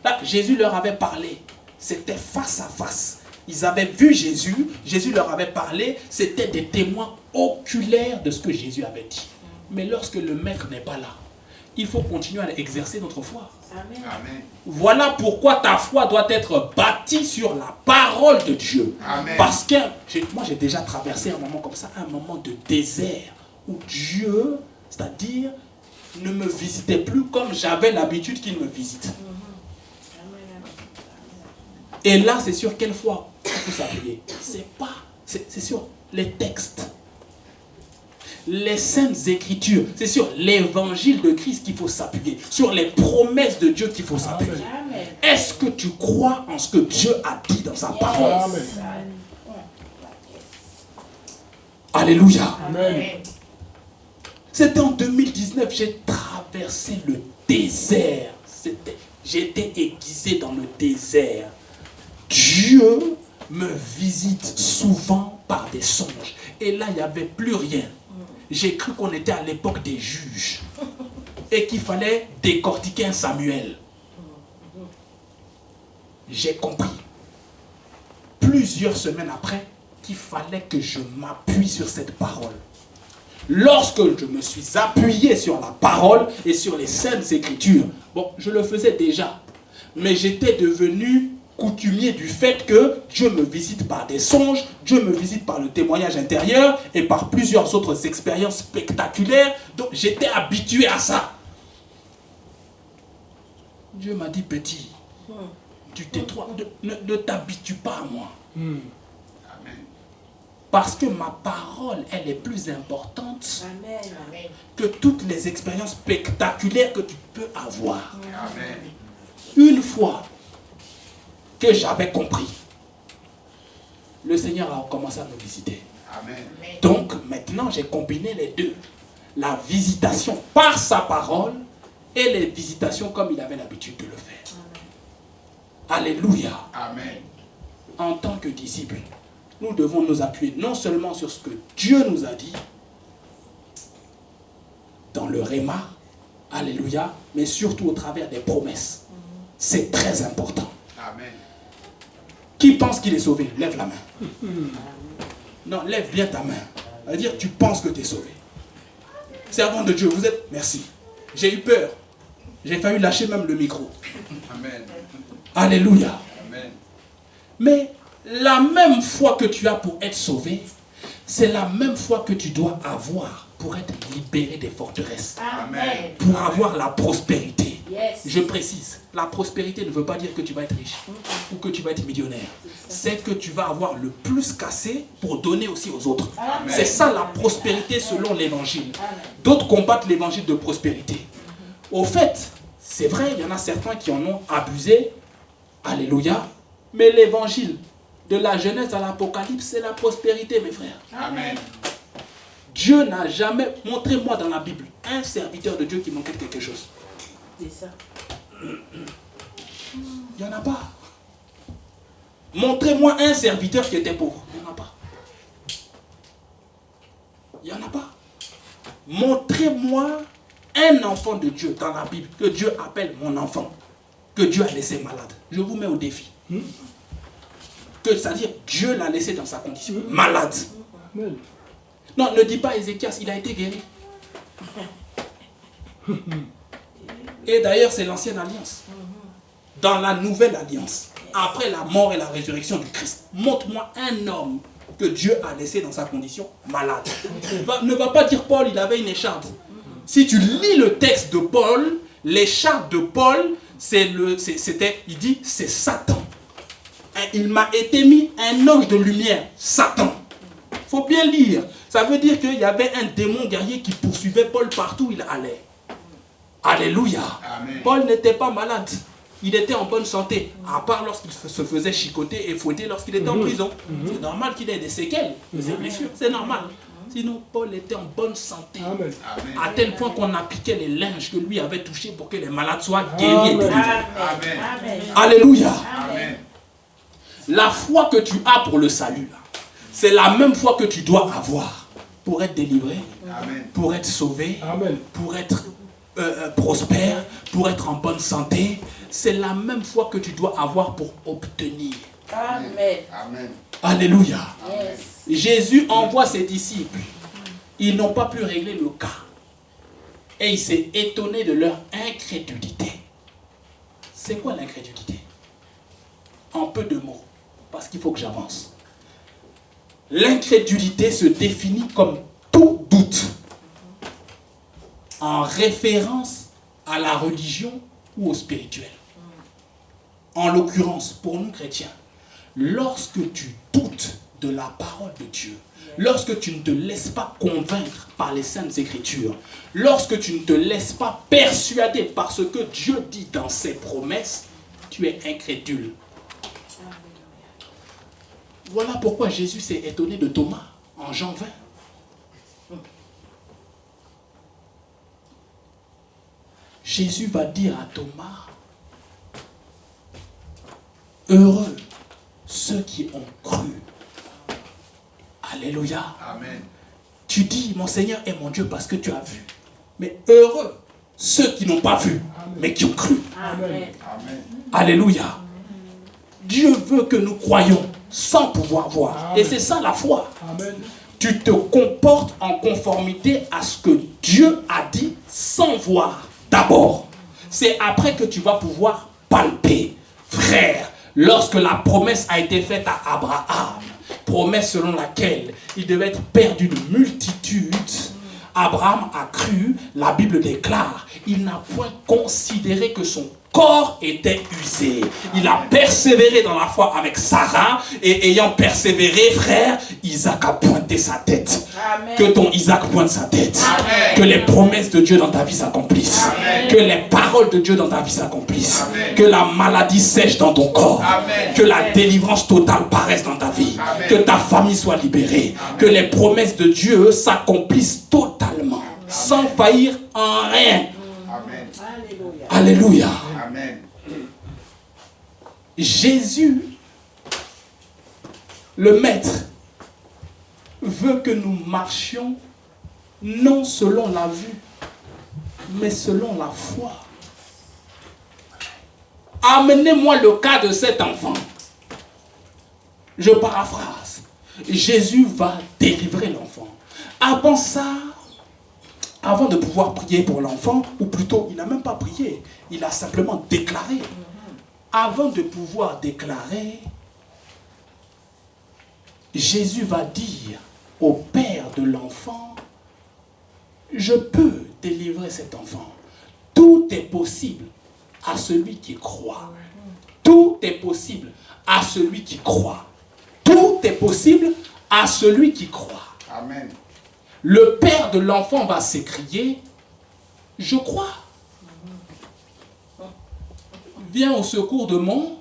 Là, Jésus leur avait parlé. C'était face à face. Ils avaient vu Jésus. Jésus leur avait parlé. C'était des témoins oculaires de ce que Jésus avait dit. Mais lorsque le maître n'est pas là, il faut continuer à exercer notre foi. Amen. Amen. Voilà pourquoi ta foi doit être bâtie sur la parole de Dieu. Amen. Parce que moi j'ai déjà traversé un moment comme ça, un moment de désert, où Dieu, c'est-à-dire, ne me visitait plus comme j'avais l'habitude qu'il me visite. Et là, c'est sur quelle foi il faut s'appuyer? C'est sur les textes. Les saintes écritures, c'est sur l'évangile de Christ qu'il faut s'appuyer, sur les promesses de Dieu qu'il faut s'appuyer. Amen. Est-ce que tu crois en ce que Dieu a dit dans sa parole? Alléluia. Amen. C'était en 2019, j'ai traversé le désert. J'étais aiguisé dans le désert. Dieu me visite souvent par des songes. Et là, il n'y avait plus rien. J'ai cru qu'on était à l'époque des juges et qu'il fallait décortiquer un Samuel. J'ai compris, plusieurs semaines après, qu'il fallait que je m'appuie sur cette parole. Lorsque je me suis appuyé sur la parole et sur les saintes écritures, bon, je le faisais déjà, mais j'étais devenu coutumier du fait que Dieu me visite par des songes, Dieu me visite par le témoignage intérieur et par plusieurs autres expériences spectaculaires. Donc j'étais habitué à ça. Dieu m'a dit, petit, tu tais-toi, ne t'habitue pas à moi. Amen. Parce que ma parole, elle est plus importante Amen. Amen. que toutes les expériences spectaculaires que tu peux avoir. Amen. Une fois que j'avais compris, le Seigneur a commencé à me visiter. Amen. Donc maintenant, j'ai combiné les deux. La visitation par sa parole et les visitations comme il avait l'habitude de le faire. Alléluia. Amen. En tant que disciples, nous devons nous appuyer non seulement sur ce que Dieu nous a dit dans le Réma, alléluia, mais surtout au travers des promesses. C'est très important. Amen. Qui pense qu'il est sauvé? Lève la main. Non, lève bien ta main. C'est-à-dire tu penses que tu es sauvé. Servant de Dieu, vous êtes... Merci. J'ai eu peur. J'ai failli lâcher même le micro. Amen. Alléluia. Amen. Mais la même foi que tu as pour être sauvé, c'est la même foi que tu dois avoir pour être libéré des forteresses. Amen. Pour avoir la prospérité. Yes. Je précise, la prospérité ne veut pas dire que tu vas être riche ou que tu vas être millionnaire. C'est que tu vas avoir le plus cassé pour donner aussi aux autres. Amen. C'est ça la prospérité selon l'évangile. Amen. D'autres combattent l'évangile de prospérité. Au fait, c'est vrai, il y en a certains qui en ont abusé. Alléluia. Mais l'évangile de la Genèse à l'Apocalypse, c'est la prospérité, mes frères. Amen. Dieu n'a jamais... Montrez-moi dans la Bible un serviteur de Dieu qui manquait de quelque chose. C'est ça. Il n'y en a pas. Montrez-moi un serviteur qui était pauvre. Il n'y en a pas. Il n'y en a pas. Montrez-moi un enfant de Dieu dans la Bible que Dieu appelle mon enfant, que Dieu a laissé malade. Je vous mets au défi. C'est-à-dire Dieu l'a laissé dans sa condition malade. Non, ne dis pas Ézéchias, il a été guéri. Et d'ailleurs, c'est l'ancienne alliance. Dans la nouvelle alliance, après la mort et la résurrection du Christ, montre-moi un homme que Dieu a laissé dans sa condition malade. Ne va pas dire Paul, il avait une écharpe. Si tu lis le texte de Paul, l'écharpe de Paul, il dit, c'est Satan. Il m'a été mis un ange de lumière, Satan. Il faut bien lire. Ça veut dire qu'il y avait un démon guerrier qui poursuivait Paul partout où il allait. Alléluia. Amen. Paul n'était pas malade. Il était en bonne santé. À part lorsqu'il se faisait chicoter et fouetter lorsqu'il était en prison. C'est normal qu'il ait des séquelles, des blessures. C'est normal. Sinon, Paul était en bonne santé. Amen. À tel point qu'on appliquait les linges que lui avait touchés pour que les malades soient guéris et délivrés. Amen. Amen. Alléluia. Amen. La foi que tu as pour le salut, là, c'est la même foi que tu dois avoir pour être délivré, Amen. pour être sauvé, Amen. pour être prospère, pour être en bonne santé. C'est la même foi que tu dois avoir pour obtenir. Amen. Amen. Alléluia. Yes. Jésus envoie ses disciples. Ils n'ont pas pu régler le cas. Et il s'est étonné de leur incrédulité. C'est quoi l'incrédulité? En peu de mots, parce qu'il faut que j'avance. L'incrédulité se définit comme tout doute en référence à la religion ou au spirituel. En l'occurrence, pour nous chrétiens, lorsque tu doutes de la parole de Dieu, lorsque tu ne te laisses pas convaincre par les Saintes Écritures, lorsque tu ne te laisses pas persuader par ce que Dieu dit dans ses promesses, tu es incrédule. Voilà pourquoi Jésus s'est étonné de Thomas en Jean 20. Jésus va dire à Thomas, heureux ceux qui ont cru. Alléluia. Amen. Tu dis, mon Seigneur est mon Dieu parce que tu as vu. Mais heureux ceux qui n'ont pas vu, mais qui ont cru. Amen. Amen. Alléluia. Dieu veut que nous croyions sans pouvoir voir. Amen. Et c'est ça la foi. Amen. Tu te comportes en conformité à ce que Dieu a dit sans voir d'abord. C'est après que tu vas pouvoir palper. Frère, lorsque la promesse a été faite à Abraham, promesse selon laquelle il devait être père d'une multitude, Abraham a cru, la Bible déclare, il n'a point considéré que son corps était usé. Il a persévéré dans la foi avec Sarah et ayant persévéré, frère, Isaac a pointé sa tête. Amen. Que ton Isaac pointe sa tête. Amen. Que les promesses de Dieu dans ta vie s'accomplissent. Amen. Que les paroles de Dieu dans ta vie s'accomplissent. Amen. Que la maladie sèche dans ton corps. Amen. Que la délivrance totale paraisse dans ta vie. Amen. Que ta famille soit libérée. Amen. Que les promesses de Dieu s'accomplissent totalement. Sans faillir en rien. Amen. Alléluia. Alléluia. Amen. Jésus, le Maître, veut que nous marchions non selon la vue, mais selon la foi. Amenez-moi le cas de cet enfant. Je paraphrase. Jésus va délivrer l'enfant. Avant ça, avant de pouvoir prier pour l'enfant, ou plutôt, il n'a même pas prié, il a simplement déclaré. Avant de pouvoir déclarer, Jésus va dire au père de l'enfant, je peux délivrer cet enfant. Tout est possible à celui qui croit. Tout est possible à celui qui croit. Tout est possible à celui qui croit. Amen. Le père de l'enfant va s'écrier, je crois. Viens au secours de mon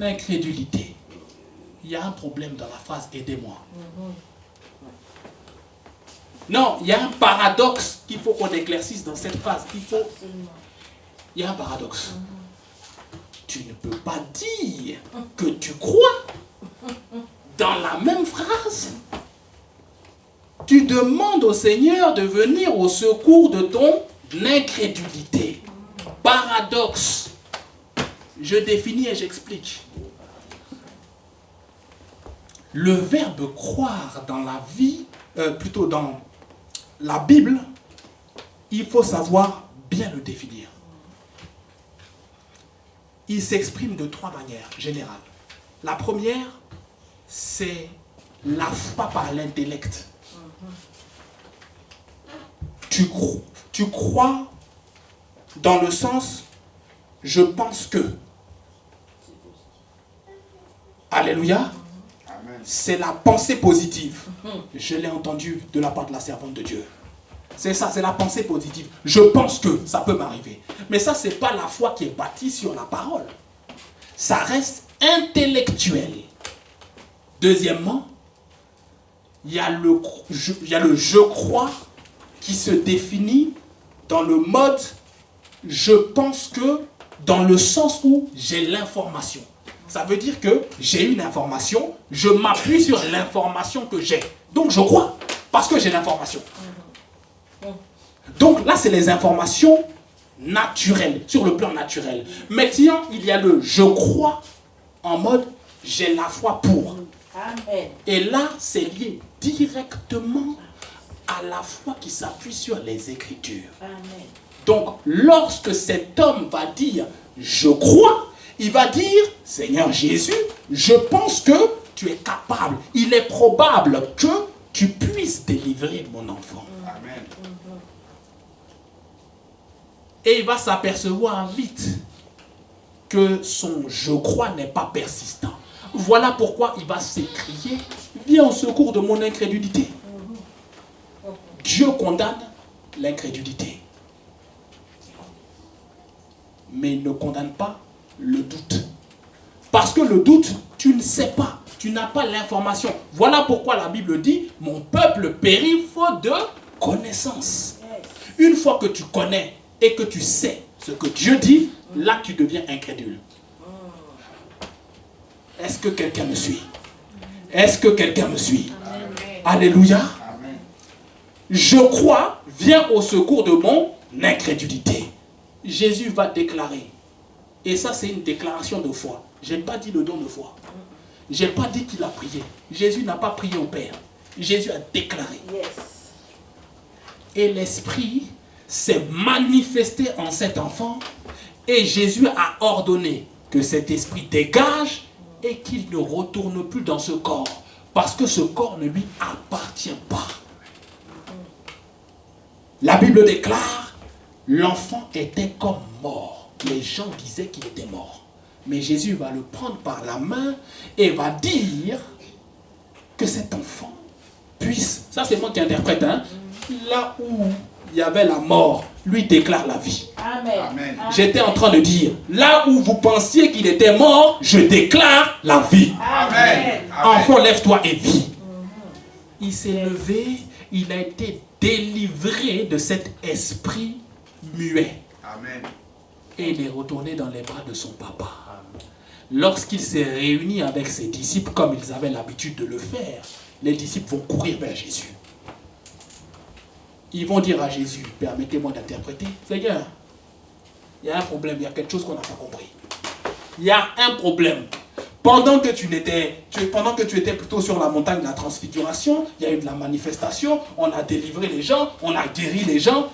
incrédulité. Il y a un problème dans la phrase, aidez-moi. Non, il y a un paradoxe qu'il faut qu'on éclaircisse dans cette phrase. Il y a un paradoxe. Tu ne peux pas dire que tu crois dans la même phrase. Tu demandes au Seigneur de venir au secours de ton incrédulité. Paradoxe. Je définis et j'explique. Le verbe croire dans la vie, plutôt dans la Bible, il faut savoir bien le définir. Il s'exprime de trois manières générales. La première, c'est la foi par l'intellect. Tu crois dans le sens je pense que. Alléluia. Amen. C'est la pensée positive. Je l'ai entendu de la part de la servante de Dieu. C'est ça, c'est la pensée positive. Je pense que ça peut m'arriver. Mais ça, c'est pas la foi qui est bâtie sur la parole. Ça reste intellectuel. Deuxièmement, il y a le je crois qui se définit dans le mode je pense que, dans le sens où j'ai l'information. Ça veut dire que j'ai une information, je m'appuie sur l'information que j'ai. Donc je crois, parce que j'ai l'information. Donc là, c'est les informations naturelles, sur le plan naturel. Maintenant, il y a le je crois en mode j'ai la foi pour. Amen. Et là, c'est lié directement à la foi qui s'appuie sur les Écritures. Amen. Donc, lorsque cet homme va dire « je crois », il va dire « Seigneur Jésus, je pense que tu es capable. Il est probable que tu puisses délivrer mon enfant. » Amen. Et il va s'apercevoir vite que son « je crois » n'est pas persistant. Voilà pourquoi il va s'écrier « Viens au secours de mon incrédulité. » Dieu condamne l'incrédulité. Mais il ne condamne pas le doute. Parce que le doute, tu ne sais pas. Tu n'as pas l'information. Voilà pourquoi la Bible dit « Mon peuple périt faute de connaissance. » Une fois que tu connais et que tu sais ce que Dieu dit, là tu deviens incrédule. Est-ce que quelqu'un me suit? Est-ce que quelqu'un me suit? Amen. Alléluia. Amen. Je crois, viens au secours de mon incrédulité. Jésus va déclarer. Et ça, c'est une déclaration de foi. Je n'ai pas dit le don de foi. Je n'ai pas dit qu'il a prié. Jésus n'a pas prié au Père. Jésus a déclaré. Yes. Et l'Esprit s'est manifesté en cet enfant. Et Jésus a ordonné que cet esprit dégage et qu'il ne retourne plus dans ce corps. Parce que ce corps ne lui appartient pas. La Bible déclare, l'enfant était comme mort. les gens disaient qu'il était mort. Mais Jésus va le prendre par la main et va dire que cet enfant puisse, ça c'est moi qui interprète, hein, là où il y avait la mort, lui déclare la vie. Amen. Amen. J'étais en train de dire, là où vous pensiez qu'il était mort, je déclare la vie. Amen. Enfant, lève-toi et vis. Il s'est levé, il a été délivré de cet esprit muet. Amen. Et il est retourné dans les bras de son papa. Lorsqu'il s'est réuni avec ses disciples, comme ils avaient l'habitude de le faire, les disciples vont courir vers Jésus. Ils vont dire à Jésus, permettez-moi d'interpréter, Seigneur, il y a un problème, il y a quelque chose qu'on n'a pas compris. Il y a un problème. Pendant que tu étais plutôt sur la montagne de la transfiguration, il y a eu de la manifestation, on a délivré les gens, on a guéri les gens.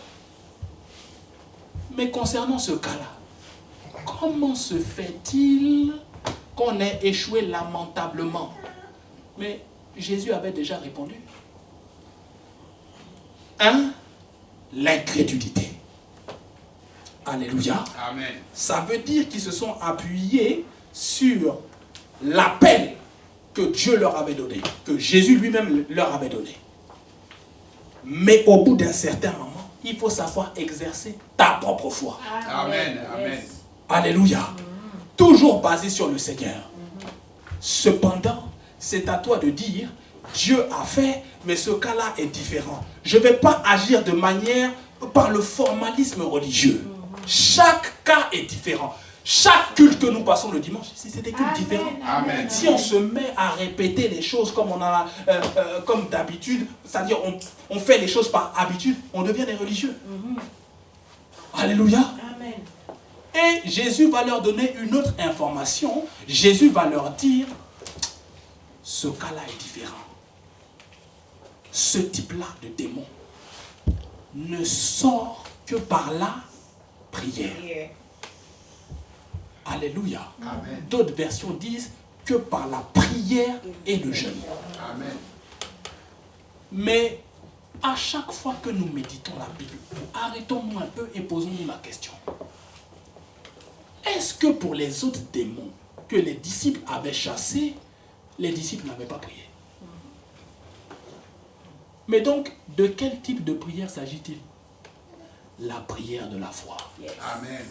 Mais concernant ce cas-là, comment se fait-il qu'on ait échoué lamentablement? Mais Jésus avait déjà répondu. 1. L'incrédulité. Alléluia. Amen. Ça veut dire qu'ils se sont appuyés sur l'appel que Dieu leur avait donné, que Jésus lui-même leur avait donné. Mais au bout d'un certain moment, il faut savoir exercer ta propre foi. Amen. Amen. Alléluia. Toujours basé sur le Seigneur. Cependant, c'est à toi de dire, Dieu a fait, mais ce cas-là est différent. Je ne vais pas agir de manière par le formalisme religieux. Chaque cas est différent. Chaque culte que nous passons le dimanche, c'est des cultes différents. Amen. Si on se met à répéter les choses comme on a, comme d'habitude, c'est-à-dire on fait les choses par habitude, on devient des religieux. Alléluia. Amen. Et Jésus va leur donner une autre information. Jésus va leur dire, ce cas-là est différent. Ce type-là de démon ne sort que par la prière. Alléluia. Amen. D'autres versions disent que par la prière et le jeûne. Amen. Mais à chaque fois que nous méditons la Bible, arrêtons-nous un peu et posons-nous la question. Est-ce que pour les autres démons que les disciples avaient chassés, les disciples n'avaient pas prié? Mais donc, de quel type de prière s'agit-il? La prière de la foi. Amen.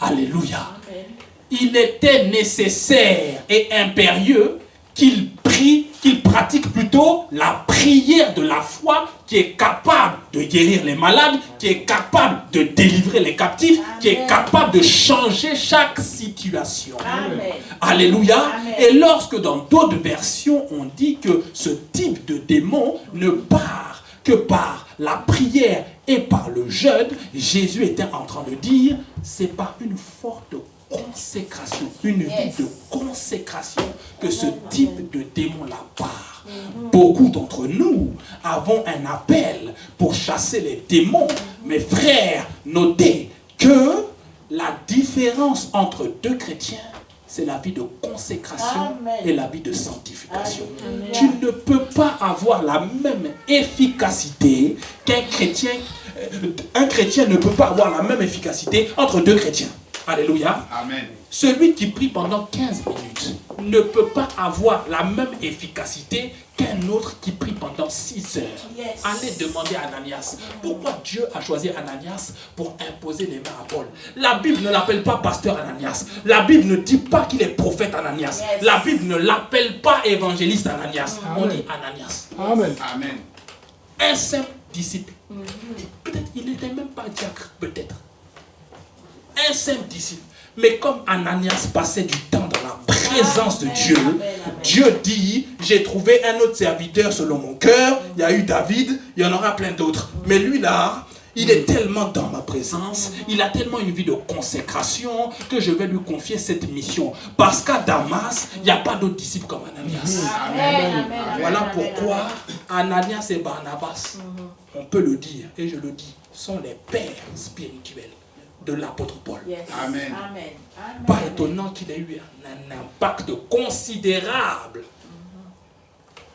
Alléluia. Amen. Il était nécessaire et impérieux qu'il prie, qu'il pratique plutôt la prière de la foi qui est capable de guérir les malades, qui est capable de délivrer les captifs, qui est capable de changer chaque situation. Amen. Alléluia. Amen. Et lorsque dans d'autres versions on dit que ce type de démon ne part que par la prière et par le jeûne, Jésus était en train de dire, c'est par une forte consécration, une vie de consécration que ce type de démon-là part. Beaucoup d'entre nous avons un appel pour chasser les démons. Mes frères, notez que la différence entre deux chrétiens, c'est la vie de consécration et la vie de sanctification. Amen. Tu ne peux pas avoir la même efficacité qu'un chrétien. Un chrétien ne peut pas avoir la même efficacité entre deux chrétiens. Alléluia. Amen. Celui qui prie pendant 15 minutes ne peut pas avoir la même efficacité qu'un autre qui prie pendant 6 heures. Yes. Allez demander à Ananias. Pourquoi Dieu a choisi Ananias pour imposer les mains à Paul? La Bible ne l'appelle pas pasteur Ananias. La Bible ne dit pas qu'il est prophète Ananias. Yes. La Bible ne l'appelle pas évangéliste Ananias. On Amen. dit Ananias. Amen. Amen. Un simple disciple. Peut-être il n'était même pas diacre, peut-être. Un simple disciple. Mais comme Ananias passait du temps dans la présence de Dieu, Dieu dit, j'ai trouvé un autre serviteur selon mon cœur. Il y a eu David, il y en aura plein d'autres. Mais lui là, il est tellement dans ma présence, il a tellement une vie de consécration que je vais lui confier cette mission. Parce qu'à Damas, il n'y a pas d'autres disciples comme Ananias. Amen. Voilà pourquoi Ananias et Barnabas, on peut le dire, et je le dis, sont les pères spirituels de l'apôtre Paul. Yes. Amen. Amen. Amen. Pas étonnant qu'il ait eu un impact considérable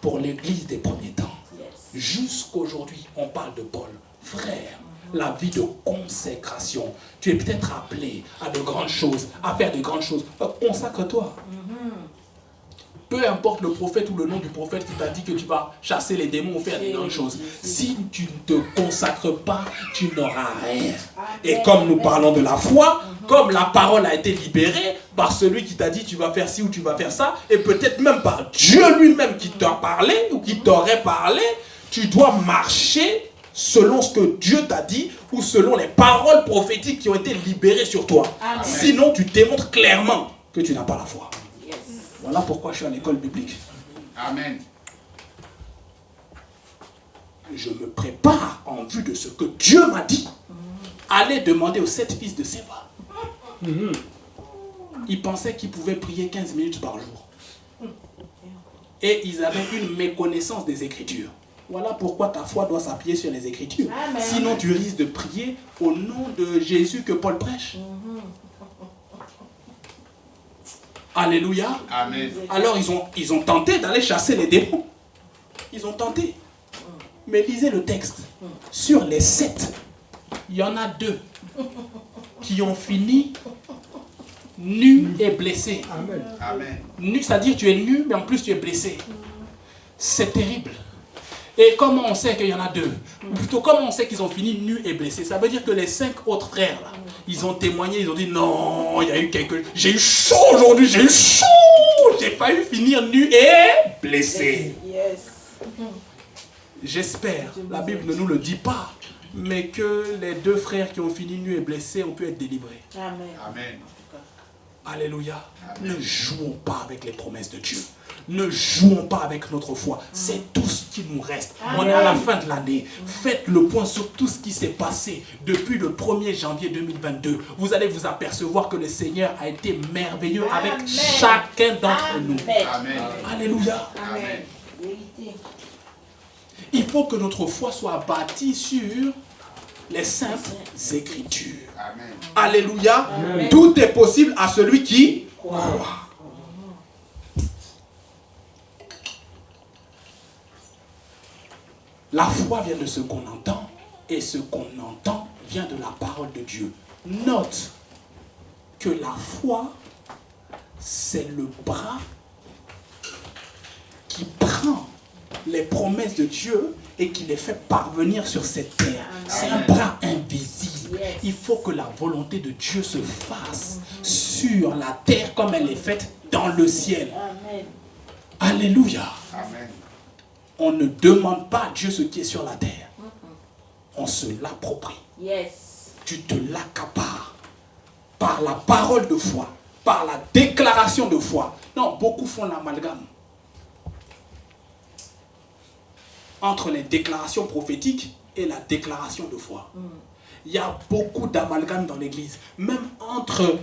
pour l'église des premiers temps. Yes. Jusqu'aujourd'hui, on parle de Paul. Frère, la vie de consécration. Tu es peut-être appelé à de grandes choses, à faire de grandes choses. Consacre-toi. Peu importe le prophète ou le nom du prophète qui t'a dit que tu vas chasser les démons ou faire de grandes choses. Si tu ne te consacres pas, tu n'auras rien. Et comme nous parlons de la foi, comme la parole a été libérée par celui qui t'a dit tu vas faire ci ou tu vas faire ça, et peut-être même par Dieu lui-même qui t'a parlé ou qui t'aurait parlé, tu dois marcher selon ce que Dieu t'a dit ou selon les paroles prophétiques qui ont été libérées sur toi. Amen. Sinon, tu démontres clairement que tu n'as pas la foi. Voilà pourquoi je suis en école biblique. Amen. Je me prépare en vue de ce que Dieu m'a dit. Allez demander aux 7 fils de Séba. Ils pensaient qu'ils pouvaient prier 15 minutes par jour. Et ils avaient une méconnaissance des Écritures. Voilà pourquoi ta foi doit s'appuyer sur les Écritures. Amen. Sinon, tu risques de prier au nom de Jésus que Paul prêche. Alléluia. Amen. Alors, ils ont tenté d'aller chasser les démons. Ils ont tenté. Mais lisez le texte. Sur les 7, il y en a 2 qui ont fini nus et blessés. Amen. Nu, c'est-à-dire tu es nu, mais en plus tu es blessé. C'est terrible. Et comment on sait qu'il y en a 2? Ou plutôt, comment on sait qu'ils ont fini nus et blessés? Ça veut dire que les 5 autres frères, là, ils ont témoigné, ils ont dit non, il y a eu quelque chose. J'ai eu chaud aujourd'hui, j'ai eu chaud. J'ai failli finir nu et blessé. Yes. J'espère, la Bible ne nous le dit pas, mais que les 2 frères qui ont fini nus et blessés ont pu être délivrés. Amen. Amen. Alléluia. Ne jouons pas avec les promesses de Dieu. Ne jouons pas avec notre foi. C'est tout ce qui nous reste. On est à la fin de l'année. Faites le point sur tout ce qui s'est passé depuis le 1er janvier 2022. Vous allez vous apercevoir que le Seigneur a été merveilleux avec Amen. chacun d'entre nous. Amen. Alléluia. Amen. Vérité. Il faut que notre foi soit bâtie sur les saintes Écritures. Amen. Alléluia. Amen. Tout est possible à celui qui croit. La foi vient de ce qu'on entend, et ce qu'on entend vient de la parole de Dieu. Note que la foi, c'est le bras qui prend les promesses de Dieu et qui les fait parvenir sur cette terre. C'est un bras invisible. Yes. Il faut que la volonté de Dieu se fasse sur la terre comme elle est faite dans le ciel. Amen. Alléluia. Amen. On ne demande pas à Dieu ce qui est sur la terre. On se l'approprie. Yes. Tu te l'accapares par la parole de foi, par la déclaration de foi. Non, beaucoup font l'amalgame entre les déclarations prophétiques et la déclaration de foi. Il y a beaucoup d'amalgame dans l'église, même entre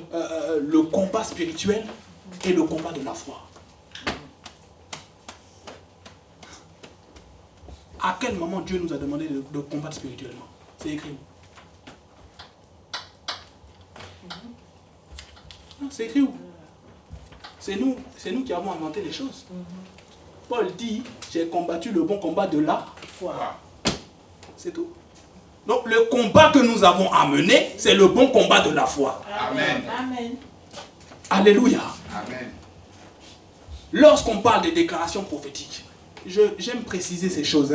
le combat spirituel et le combat de la foi. À quel moment Dieu nous a demandé de combattre spirituellement? C'est écrit où? Non, c'est écrit où? C'est nous qui avons inventé les choses. Paul dit, j'ai combattu le bon combat de la foi. C'est tout. Donc le combat que nous avons à mener, c'est le bon combat de la foi. Amen. Amen. Alléluia. Amen. Lorsqu'on parle des déclarations prophétiques, j'aime préciser ces choses.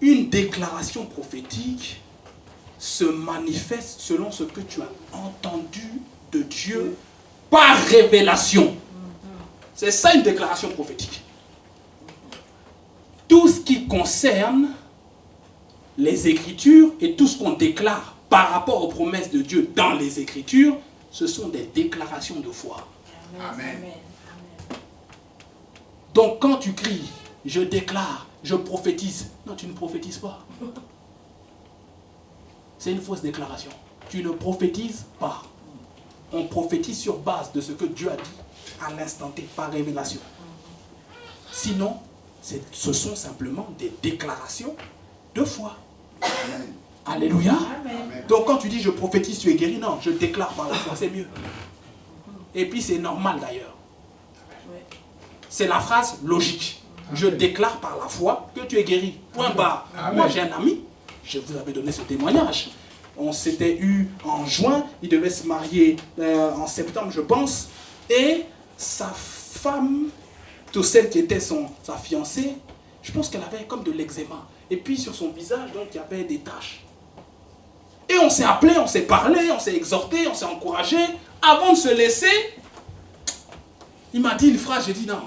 Une déclaration prophétique se manifeste selon ce que tu as entendu de Dieu par révélation. C'est ça une déclaration prophétique. Tout ce qui concerne les Écritures et tout ce qu'on déclare par rapport aux promesses de Dieu dans les Écritures, ce sont des déclarations de foi. Amen. Donc quand tu cries, je déclare, je prophétise, non, tu ne prophétises pas. C'est une fausse déclaration. Tu ne prophétises pas. On prophétise sur base de ce que Dieu a dit à l'instant T, par révélation. Sinon, ce sont simplement des déclarations de foi. Amen. Alléluia. Amen. Donc quand tu dis je prophétise, tu es guéri, non, je déclare par la foi, c'est mieux. Et puis c'est normal d'ailleurs. C'est la phrase logique. Je déclare par la foi que tu es guéri. Point barre. Moi j'ai un ami, Je vous avais donné ce témoignage. On s'était eu en juin, il devait se marier en septembre, je pense. Et sa femme, tout celle qui était sa fiancée, je pense qu'elle avait comme de l'eczéma. Et puis sur son visage, donc, il y avait des taches. Et on s'est appelé, on s'est parlé, on s'est exhorté, on s'est encouragé. Avant de se laisser, il m'a dit une phrase, j'ai dit non.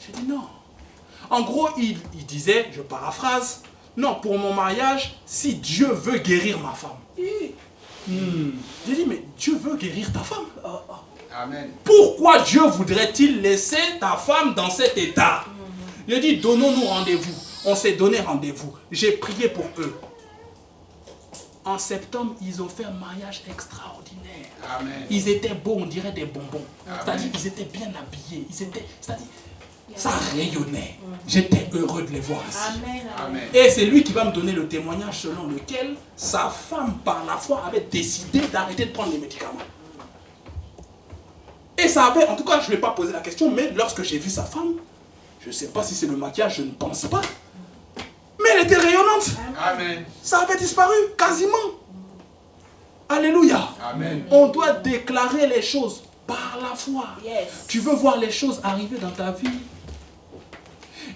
J'ai dit non. En gros, il disait, je paraphrase, non, pour mon mariage, si Dieu veut guérir ma femme. J'ai dit, mais Dieu veut guérir ta femme. Amen. Pourquoi Dieu voudrait-il laisser ta femme dans cet état? Il a dit, donnons-nous rendez-vous. On s'est donné rendez-vous. J'ai prié pour eux. En septembre, ils ont fait un mariage extraordinaire. Amen. Ils étaient beaux, on dirait des bonbons. Amen. C'est-à-dire qu'ils étaient bien habillés. C'est-à-dire, ça rayonnait. J'étais heureux de les voir ainsi. Amen. Amen. Et c'est lui qui va me donner le témoignage selon lequel sa femme, par la foi, avait décidé d'arrêter de prendre les médicaments. Et ça avait, en tout cas, je ne vais pas poser la question, mais lorsque j'ai vu sa femme, je ne sais pas si c'est le maquillage, je ne pense pas. Mais elle était rayonnante. Amen. Ça avait disparu, quasiment. Alléluia. Amen. On doit déclarer les choses par la foi. Yes. Tu veux voir les choses arriver dans ta vie?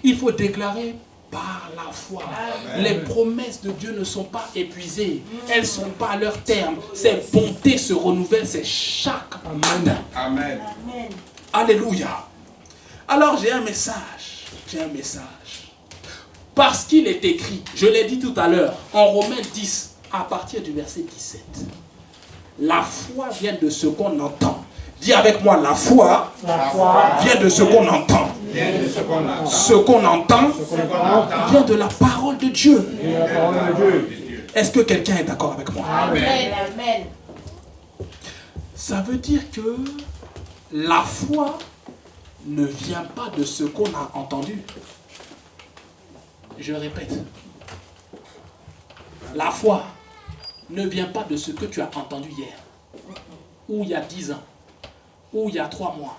Il faut déclarer par la foi. Amen. Les promesses de Dieu ne sont pas épuisées. Elles ne sont pas à leur terme. Ses bontés se renouvellent, c'est chaque matin. Amen. Amen. Alléluia. Alors j'ai un message. J'ai un message. Parce qu'il est écrit, je l'ai dit tout à l'heure, en Romains 10, à partir du verset 17. La foi vient de ce qu'on entend. Dis avec moi, la foi vient de ce qu'on entend. Viens de ce qu'on entend. Ce qu'on entend Ce qu'on entend. vient de la parole de Dieu. Vient de la parole de Dieu. Est-ce que quelqu'un est d'accord avec moi? Amen. Amen. Ça veut dire que la foi ne vient pas de ce qu'on a entendu. Je répète. La foi ne vient pas de ce que tu as entendu hier, ou il y a 10 ans, ou il y a 3 mois,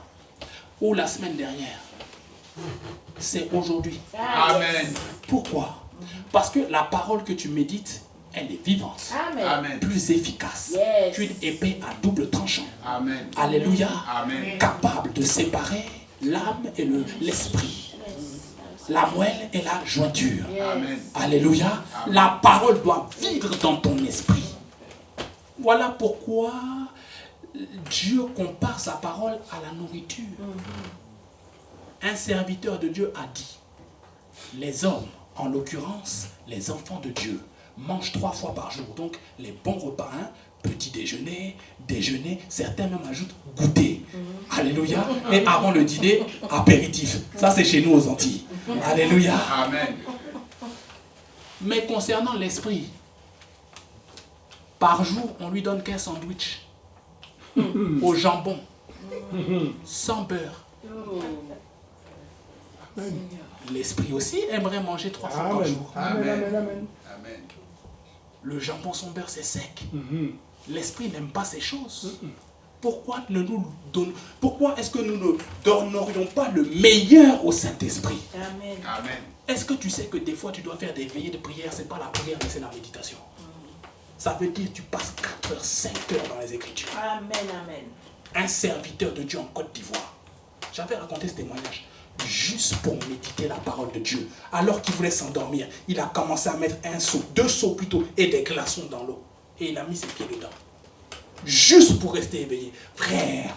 ou la semaine dernière. C'est aujourd'hui. Amen. Pourquoi? Parce que la parole que tu médites, elle est vivante, Amen. Amen. plus efficace Yes. qu'une épée à double tranchant. Amen. Alléluia. Amen. Capable de séparer l'âme et l'esprit, la moelle et la jointure. Amen. Alléluia. La parole doit vivre dans ton esprit. Voilà pourquoi Dieu compare sa parole à la nourriture. Un serviteur de Dieu a dit, les hommes, en l'occurrence les enfants de Dieu, mangent 3 fois par jour. Donc les bons repas, hein, petit déjeuner, déjeuner, certains même ajoutent goûter. Alléluia. Et avant le dîner, apéritif. Ça c'est chez nous aux Antilles. Alléluia. Amen. Mais concernant l'esprit, par jour, on lui donne qu'un sandwich au jambon, sans beurre. L'esprit aussi aimerait manger 3 fois par jour. Amen. Amen. Le jambon sans beurre, c'est sec. L'esprit n'aime pas ces choses. Pourquoi est-ce que nous ne donnerions pas le meilleur au Saint-Esprit? Amen. Amen. Est-ce que tu sais que des fois tu dois faire des veillées de prière? C'est pas la prière, mais c'est la méditation. Ça veut dire que tu passes 4 heures, 5 heures dans les Écritures. Amen. Amen. Un serviteur de Dieu en Côte d'Ivoire. J'avais raconté ce témoignage. Juste pour méditer la parole de Dieu. Alors qu'il voulait s'endormir, il a commencé à mettre 1 seau, 2 seaux plutôt, et des glaçons dans l'eau. Et il a mis ses pieds dedans. Juste pour rester éveillé. Frère,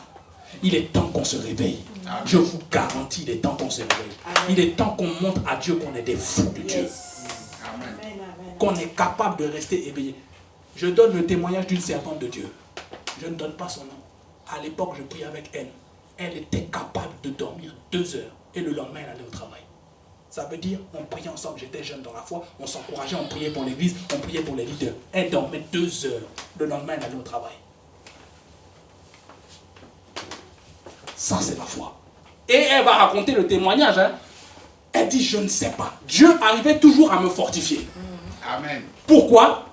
il est temps qu'on se réveille. Amen. Je vous garantis, il est temps qu'on se réveille. Amen. Il est temps qu'on montre à Dieu qu'on est des fous de Dieu. Yes. Amen. Amen. Amen. Qu'on est capable de rester éveillé. Je donne le témoignage d'une servante de Dieu. Je ne donne pas son nom. À l'époque, je priais avec elle. Elle était capable de dormir 2 heures. Et le lendemain, elle allait au travail. Ça veut dire, on priait ensemble. J'étais jeune dans la foi. On s'encourageait, on priait pour l'église, on priait pour les leaders. Elle dormait 2 heures. Le lendemain, elle allait au travail. Ça, c'est la foi. Et elle va raconter le témoignage. Hein. Elle dit, je ne sais pas. Dieu arrivait toujours à me fortifier. Amen. Pourquoi?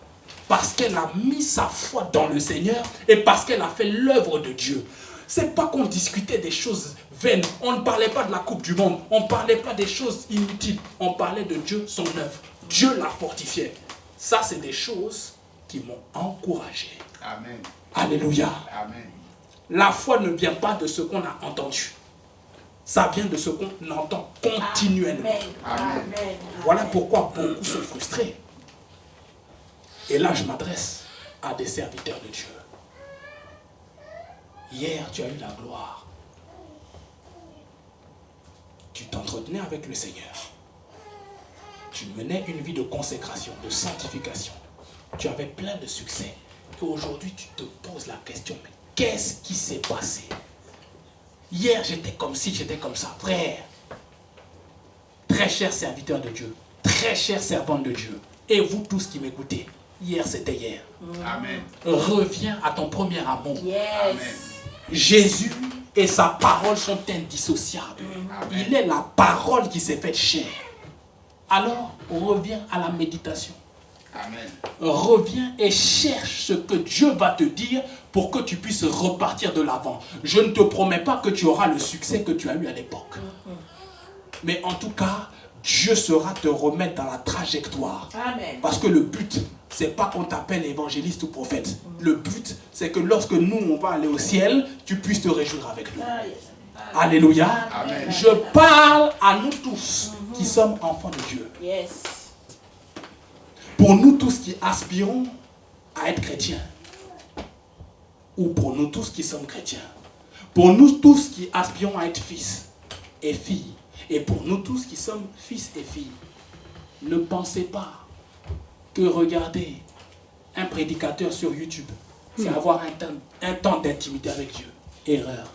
Parce qu'elle a mis sa foi dans le Seigneur et parce qu'elle a fait l'œuvre de Dieu. C'est pas qu'on discutait des choses vaines. On ne parlait pas de la Coupe du Monde. On ne parlait pas des choses inutiles. On parlait de Dieu, son œuvre. Dieu la fortifiait. Ça, c'est des choses qui m'ont encouragé. Amen. Alléluia. Amen. La foi ne vient pas de ce qu'on a entendu. Ça vient de ce qu'on entend continuellement. Amen. Voilà pourquoi beaucoup sont frustrés. Et là, je m'adresse à des serviteurs de Dieu. Hier, tu as eu la gloire. Tu t'entretenais avec le Seigneur. Tu menais une vie de consécration, de sanctification. Tu avais plein de succès. Et aujourd'hui, tu te poses la question, mais qu'est-ce qui s'est passé? Hier, j'étais comme ci, j'étais comme ça. Frère, très cher serviteur de Dieu, très cher servante de Dieu, et vous tous qui m'écoutez, hier c'était hier. Amen. Reviens à ton premier amour. Amen. Jésus et sa parole sont indissociables. Amen. Il est la parole qui s'est faite chair. Alors, reviens à la méditation. Amen. Reviens et cherche ce que Dieu va te dire pour que tu puisses repartir de l'avant. Je ne te promets pas que tu auras le succès que tu as eu à l'époque. Mais en tout cas, Dieu saura te remettre dans la trajectoire. Amen. Parce que le but, c'est pas qu'on t'appelle évangéliste ou prophète. Le but, c'est que lorsque nous, on va aller au ciel, tu puisses te réjouir avec nous. Alléluia. Amen. Je parle à nous tous qui sommes enfants de Dieu. Yes. Pour nous tous qui aspirons à être chrétiens, ou pour nous tous qui sommes chrétiens, pour nous tous qui aspirons à être fils et filles, et pour nous tous qui sommes fils et filles, ne pensez pas que regarder un prédicateur sur YouTube, c'est avoir un temps d'intimité avec Dieu. Erreur.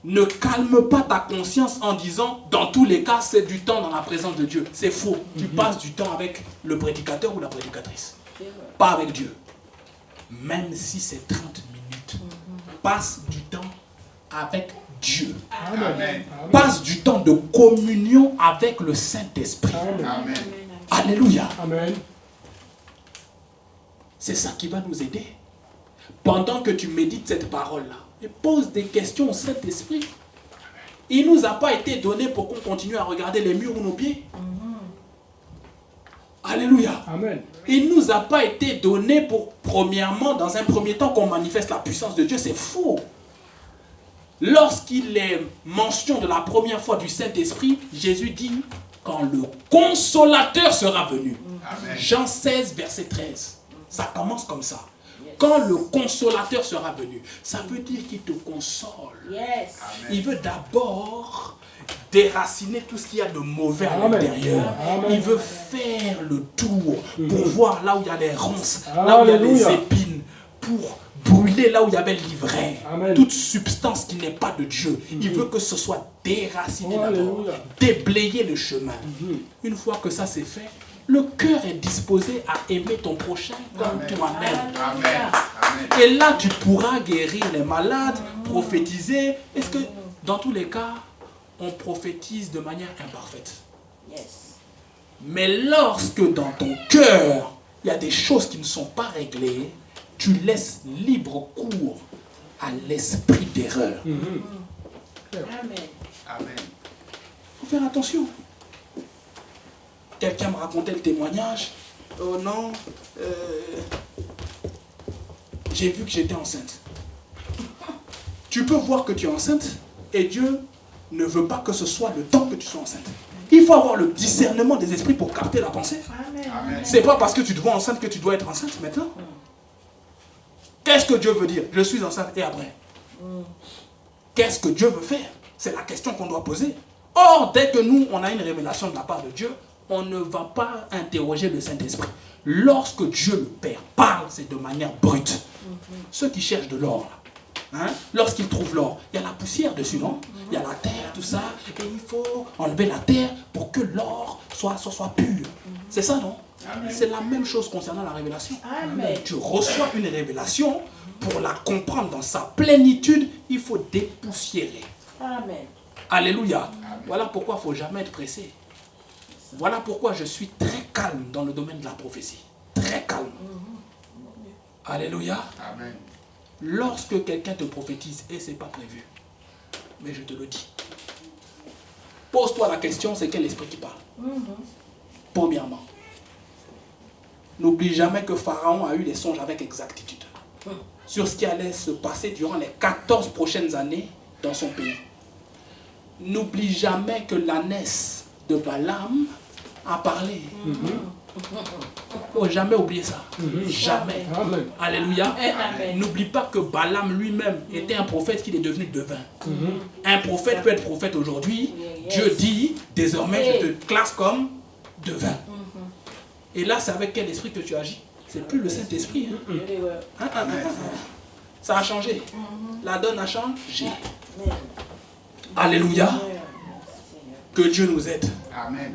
Ne calme pas ta conscience en disant, dans tous les cas, c'est du temps dans la présence de Dieu. C'est faux. Tu passes du temps avec le prédicateur ou la prédicatrice. Pas avec Dieu. Même si c'est 30 minutes. Passe du temps avec Dieu. Amen. Passe du temps de communion avec le Saint-Esprit. Amen. Alléluia. Amen. C'est ça qui va nous aider. Pendant que tu médites cette parole-là, et pose des questions au Saint-Esprit. Il ne nous a pas été donné pour qu'on continue à regarder les murs ou nos pieds. Alléluia. Amen. Il ne nous a pas été donné pour, premièrement, dans un premier temps, qu'on manifeste la puissance de Dieu. C'est faux. Lorsqu'il est mention de la première fois du Saint-Esprit, Jésus dit, quand le consolateur sera venu. Amen. Jean 16, verset 13. Ça commence comme ça. Quand le consolateur sera venu, ça veut dire qu'il te console. Yes. Il veut d'abord déraciner tout ce qu'il y a de mauvais à Amen. l'intérieur. Amen. Il veut faire le tour pour voir là où il y a les ronces, là où il y a les Alléluia. épines, pour brûler là où il y avait l'ivraie. Amen. Toute substance qui n'est pas de Dieu. Il veut que ce soit déraciné d'abord, Alléluia. déblayer le chemin. Une fois que ça c'est fait, le cœur est disposé à aimer ton prochain comme Amen. toi-même. Amen. Amen. Et là, tu pourras guérir les malades, prophétiser. Est-ce que, dans tous les cas, on prophétise de manière imparfaite? Yes. Mais lorsque dans ton cœur, il y a des choses qui ne sont pas réglées, tu laisses libre cours à l'esprit d'erreur. Il Amen. Amen. faut faire attention. Quelqu'un me racontait le témoignage. Oh non, j'ai vu que j'étais enceinte. Tu peux voir que tu es enceinte et Dieu ne veut pas que ce soit le temps que tu sois enceinte. Il faut avoir le discernement des esprits pour capter la pensée. Amen. Amen. C'est pas parce que tu te vois enceinte que tu dois être enceinte maintenant. Qu'est-ce que Dieu veut dire? Je suis enceinte et après? Qu'est-ce que Dieu veut faire? C'est la question qu'on doit poser. Or, dès que nous, on a une révélation de la part de Dieu, on ne va pas interroger le Saint-Esprit. Lorsque Dieu le Père parle, c'est de manière brute. Ceux qui cherchent de l'or, là, hein, lorsqu'ils trouvent l'or, il y a la poussière dessus, non? Il y a la terre, tout ça, et il faut enlever la terre pour que l'or soit pur. C'est ça, non? C'est la même chose concernant la révélation. Amen. Tu reçois une révélation, pour la comprendre dans sa plénitude, il faut dépoussiérer. Amen. Alléluia. Voilà pourquoi il ne faut jamais être pressé. Voilà pourquoi je suis très calme dans le domaine de la prophétie. Très calme. Alléluia. Amen. Lorsque quelqu'un te prophétise, et ce n'est pas prévu, mais je te le dis, pose-toi la question, c'est quel esprit qui parle? Premièrement. N'oublie jamais que Pharaon a eu des songes avec exactitude sur ce qui allait se passer durant les 14 prochaines années dans son pays. N'oublie jamais que l'ânesse de Balaam a parlé. Il ne faut jamais oublier ça. Jamais. Amen. Alléluia. Amen. N'oublie pas que Balaam lui-même était un prophète qui est devenu devin. Un prophète peut être prophète aujourd'hui. Dieu dit, désormais je te classe comme devin. Et là, c'est avec quel esprit que tu agis? C'est plus le Saint-Esprit. Ça a changé. La donne a changé. Alléluia. Que Dieu nous aide. Amen.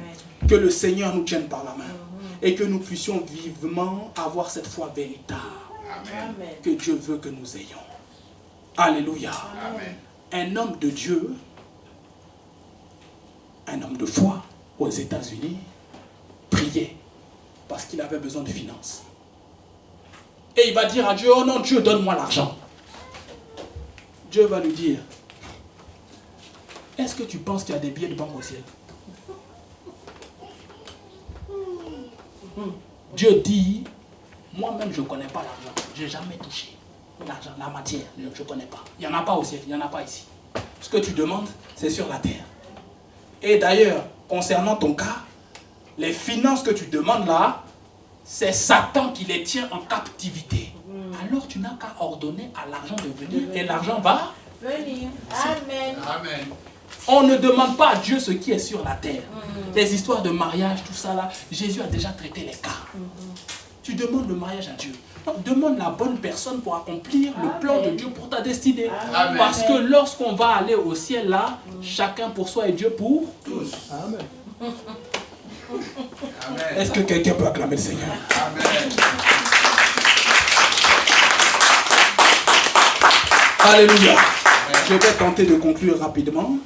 Que le Seigneur nous tienne par la main. Et que nous puissions vivement avoir cette foi véritable Amen. que Dieu veut que nous ayons. Alléluia. Amen. Un homme de Dieu, un homme de foi aux États-Unis, priait parce qu'il avait besoin de finances. Et il va dire à Dieu, oh non, Dieu, donne-moi l'argent. Dieu va lui dire, est-ce que tu penses qu'il y a des billets de banque au ciel? Dieu dit, moi-même je ne connais pas l'argent. Je n'ai jamais touché l'argent, la matière, je ne connais pas. Il n'y en a pas au ciel, il n'y en a pas ici. Ce que tu demandes, c'est sur la terre. Et d'ailleurs, concernant ton cas, les finances que tu demandes là, c'est Satan qui les tient en captivité. Alors tu n'as qu'à ordonner à l'argent de venir et l'argent va venir. Amen. Amen. On ne demande pas à Dieu ce qui est sur la terre. Les histoires de mariage, tout ça là, Jésus a déjà traité les cas. Tu demandes le mariage à Dieu. Donc, demande la bonne personne pour accomplir le plan de Dieu pour ta destinée. Amen. Parce que lorsqu'on va aller au ciel là, chacun pour soi et Dieu pour tous. Amen. Amen. Est-ce que quelqu'un peut acclamer le Seigneur? Amen. Alléluia. Je vais tenter de conclure rapidement.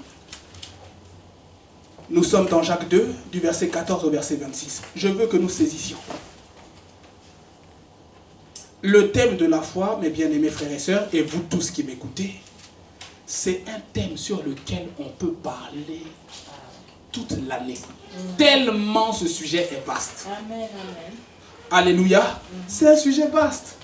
Nous sommes dans Jacques 2, du verset 14 au verset 26. Je veux que nous saisissions. Le thème de la foi, mes bien-aimés frères et sœurs, et vous tous qui m'écoutez, c'est un thème sur lequel on peut parler toute l'année. Tellement ce sujet est vaste. Amen. Amen. Alléluia. C'est un sujet vaste.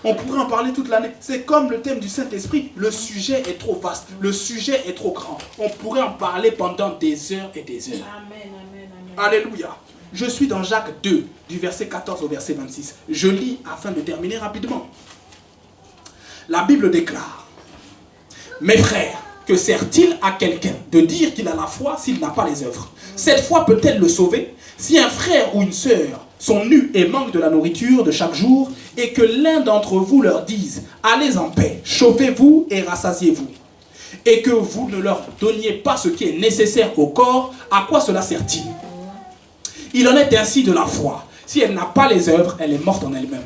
On pourrait en parler toute l'année. C'est comme le thème du Saint-Esprit. Le sujet est trop vaste. Le sujet est trop grand. On pourrait en parler pendant des heures et des heures. Amen. Amen. Amen. Alléluia. Je suis dans Jacques 2, du verset 14 au verset 26. Je lis afin de terminer rapidement. La Bible déclare: mes frères, que sert-il à quelqu'un de dire qu'il a la foi s'il n'a pas les œuvres? Cette foi peut-elle le sauver? Si un frère ou une sœur sont nus et manquent de la nourriture de chaque jour, et que l'un d'entre vous leur dise: allez en paix, chauffez-vous et rassasiez-vous, et que vous ne leur donniez pas ce qui est nécessaire au corps, à quoi cela sert-il? Il en est ainsi de la foi. Si elle n'a pas les œuvres, elle est morte en elle-même.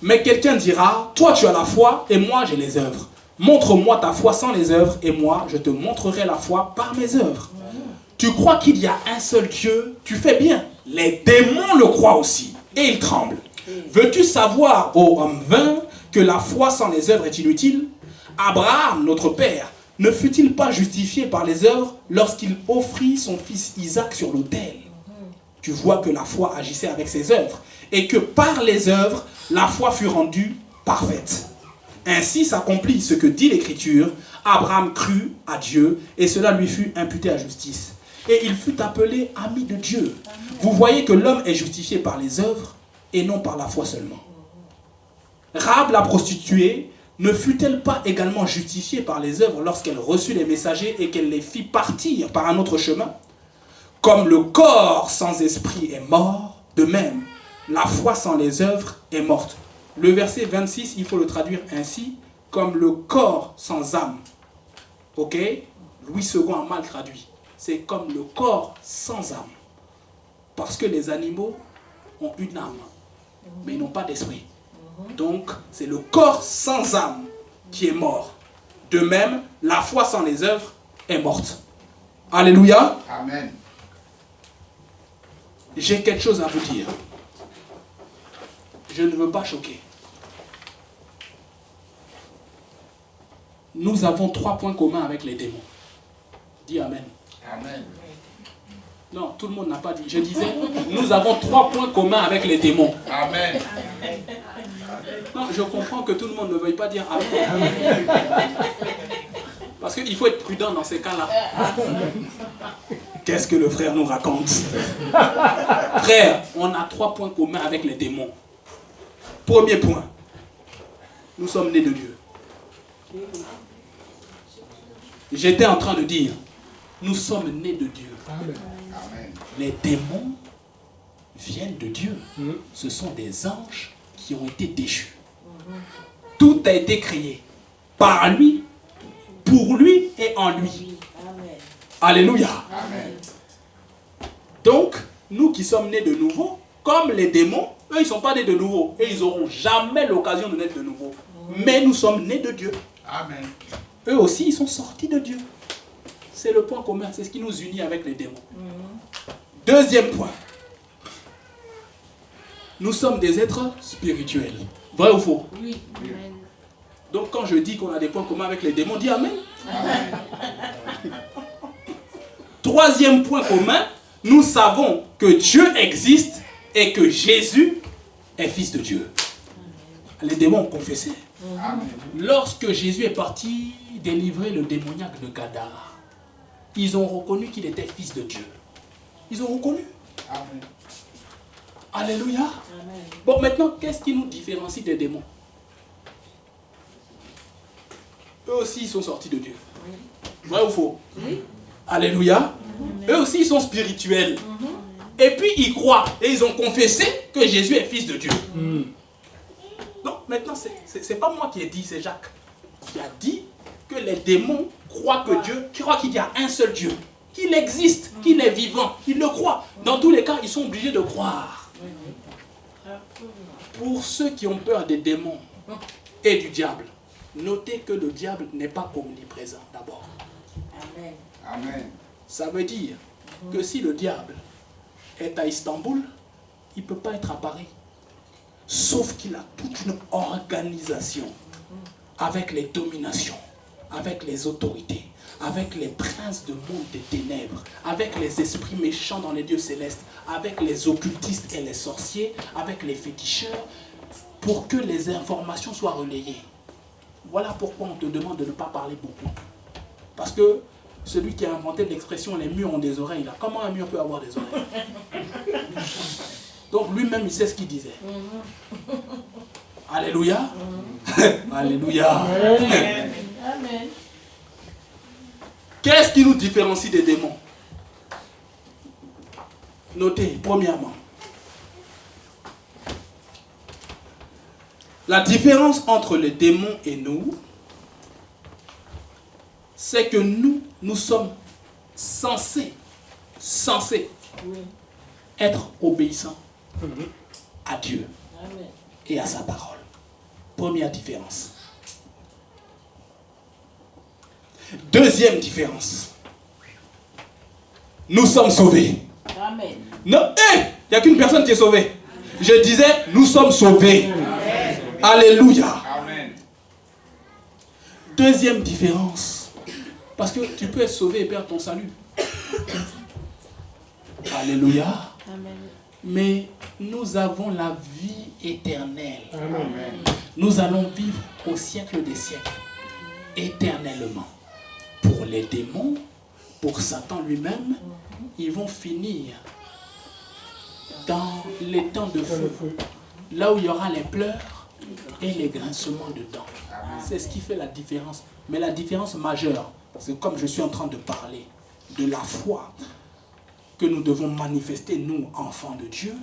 Mais quelqu'un dira: toi tu as la foi et moi j'ai les œuvres. Montre-moi ta foi sans les œuvres et moi je te montrerai la foi par mes œuvres. Tu crois qu'il y a un seul Dieu? Tu fais bien. Les démons le croient aussi et ils tremblent. Veux-tu savoir, ô homme vain, que la foi sans les œuvres est inutile? Abraham, notre père, ne fut-il pas justifié par les œuvres lorsqu'il offrit son fils Isaac sur l'autel? Tu vois que la foi agissait avec ses œuvres et que par les œuvres, la foi fut rendue parfaite. Ainsi s'accomplit ce que dit l'Écriture: Abraham crut à Dieu et cela lui fut imputé à justice. Et il fut appelé ami de Dieu. Vous voyez que l'homme est justifié par les œuvres et non par la foi seulement. Rahab la prostituée ne fut-elle pas également justifiée par les œuvres lorsqu'elle reçut les messagers et qu'elle les fit partir par un autre chemin? Comme le corps sans esprit est mort, de même, la foi sans les œuvres est morte. Le verset 26, il faut le traduire ainsi: comme le corps sans âme. Ok? Louis II a mal traduit. C'est comme le corps sans âme. Parce que les animaux ont une âme, mais ils n'ont pas d'esprit. Donc, c'est le corps sans âme qui est mort. De même, la foi sans les œuvres est morte. Alléluia. Amen. J'ai quelque chose à vous dire. Je ne veux pas choquer. Nous avons 3 points communs avec les démons. Dis Amen. Amen. Non, tout le monde n'a pas dit. Je disais, nous avons 3 points communs avec les démons. Amen. Non, je comprends que tout le monde ne veuille pas dire Amen. Parce qu'il faut être prudent dans ces cas-là. Qu'est-ce que le frère nous raconte? Frère, on a 3 points communs avec les démons. Premier point, nous sommes nés de Dieu. J'étais en train de dire, nous sommes nés de Dieu. Amen. Les démons viennent de Dieu. Ce sont des anges qui ont été déchus. Tout a été créé par lui, pour lui et en lui. Amen. Alléluia. Amen. Donc, nous qui sommes nés de nouveau, comme les démons, eux, ils ne sont pas nés de nouveau. Et ils n'auront jamais l'occasion de naître de nouveau. Mais nous sommes nés de Dieu. Amen. Eux aussi, ils sont sortis de Dieu. C'est le point commun. C'est ce qui nous unit avec les démons. Deuxième point. Nous sommes des êtres spirituels. Vrai ou faux? Oui. Amen. Donc, quand je dis qu'on a des points communs avec les démons, dis Amen. Troisième point commun, nous savons que Dieu existe et que Jésus est fils de Dieu. Les démons ont confessé. Amen. Lorsque Jésus est parti délivrer le démoniaque de Gadara, ils ont reconnu qu'il était fils de Dieu. Ils ont reconnu. Amen. Alléluia. Amen. Bon, maintenant, qu'est-ce qui nous différencie des démons? Eux aussi, ils sont sortis de Dieu. Vrai ou faux? Oui. Alléluia. Eux aussi, ils sont spirituels. Et puis, ils croient. Et ils ont confessé que Jésus est fils de Dieu. Donc, maintenant, c'est pas moi qui ai dit, c'est Jacques qui a dit que les démons croient que Dieu, croient qu'il y a un seul Dieu, qu'il existe, qu'il est vivant, qu'ils le croient. Dans tous les cas, ils sont obligés de croire. Pour ceux qui ont peur des démons et du diable, notez que le diable n'est pas omniprésent d'abord. Amen. Amen. Ça veut dire que si le diable est à Istanbul, il ne peut pas être à Paris. Sauf qu'il a toute une organisation avec les dominations, avec les autorités, avec les princes du monde des ténèbres, avec les esprits méchants dans les lieux célestes, avec les occultistes et les sorciers, avec les féticheurs, pour que les informations soient relayées. Voilà pourquoi on te demande de ne pas parler beaucoup. Parce que celui qui a inventé l'expression « les murs ont des oreilles », là, comment un mur peut avoir des oreilles? Donc lui-même, il sait ce qu'il disait. Alléluia. Alléluia. Amen. Qu'est-ce qui nous différencie des démons? Notez, premièrement, la différence entre les démons et nous, c'est que nous sommes censés Oui. être obéissants à Dieu Amen. et à sa parole. Première différence. Deuxième différence. Nous sommes sauvés. Amen. Non, il n'y a qu'une personne qui est sauvée. Je disais, nous sommes sauvés. Alléluia. Amen. Deuxième différence. Parce que tu peux être sauvé et perdre ton salut. Alléluia. Amen. Mais nous avons la vie éternelle. Amen. Nous allons vivre au siècle des siècles. Éternellement. Pour les démons, pour Satan lui-même, ils vont finir dans les temps de feu. Là où il y aura les pleurs et les grincements de dents. C'est ce qui fait la différence. Mais la différence majeure, c'est comme je suis en train de parler de la foi que nous devons manifester, nous, enfants de Dieu,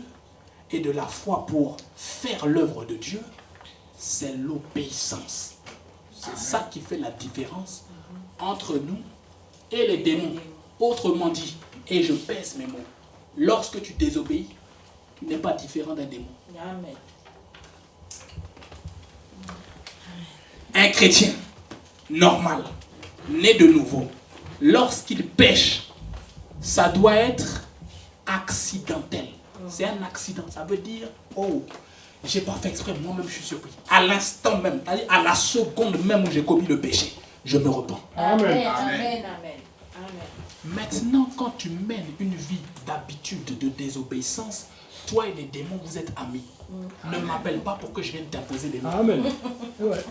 et de la foi pour faire l'œuvre de Dieu, c'est l'obéissance. C'est ça qui fait la différence entre nous et les démons. Autrement dit, et je pèse mes mots, lorsque tu désobéis, tu n'es pas différent d'un démon. Amen. Un chrétien normal, né de nouveau, lorsqu'il pêche, ça doit être accidentel. C'est un accident. Ça veut dire, oh, j'ai pas fait exprès, moi-même je suis surpris. À l'instant même, c'est-à-dire à la seconde même où j'ai commis le péché, je me repens. Amen. Amen. Amen. Amen. Amen. Maintenant, quand tu mènes une vie d'habitude, de désobéissance, toi et les démons, vous êtes amis. Ne m'appelle pas pour que je vienne t'imposer des mains. Amen. Ouais.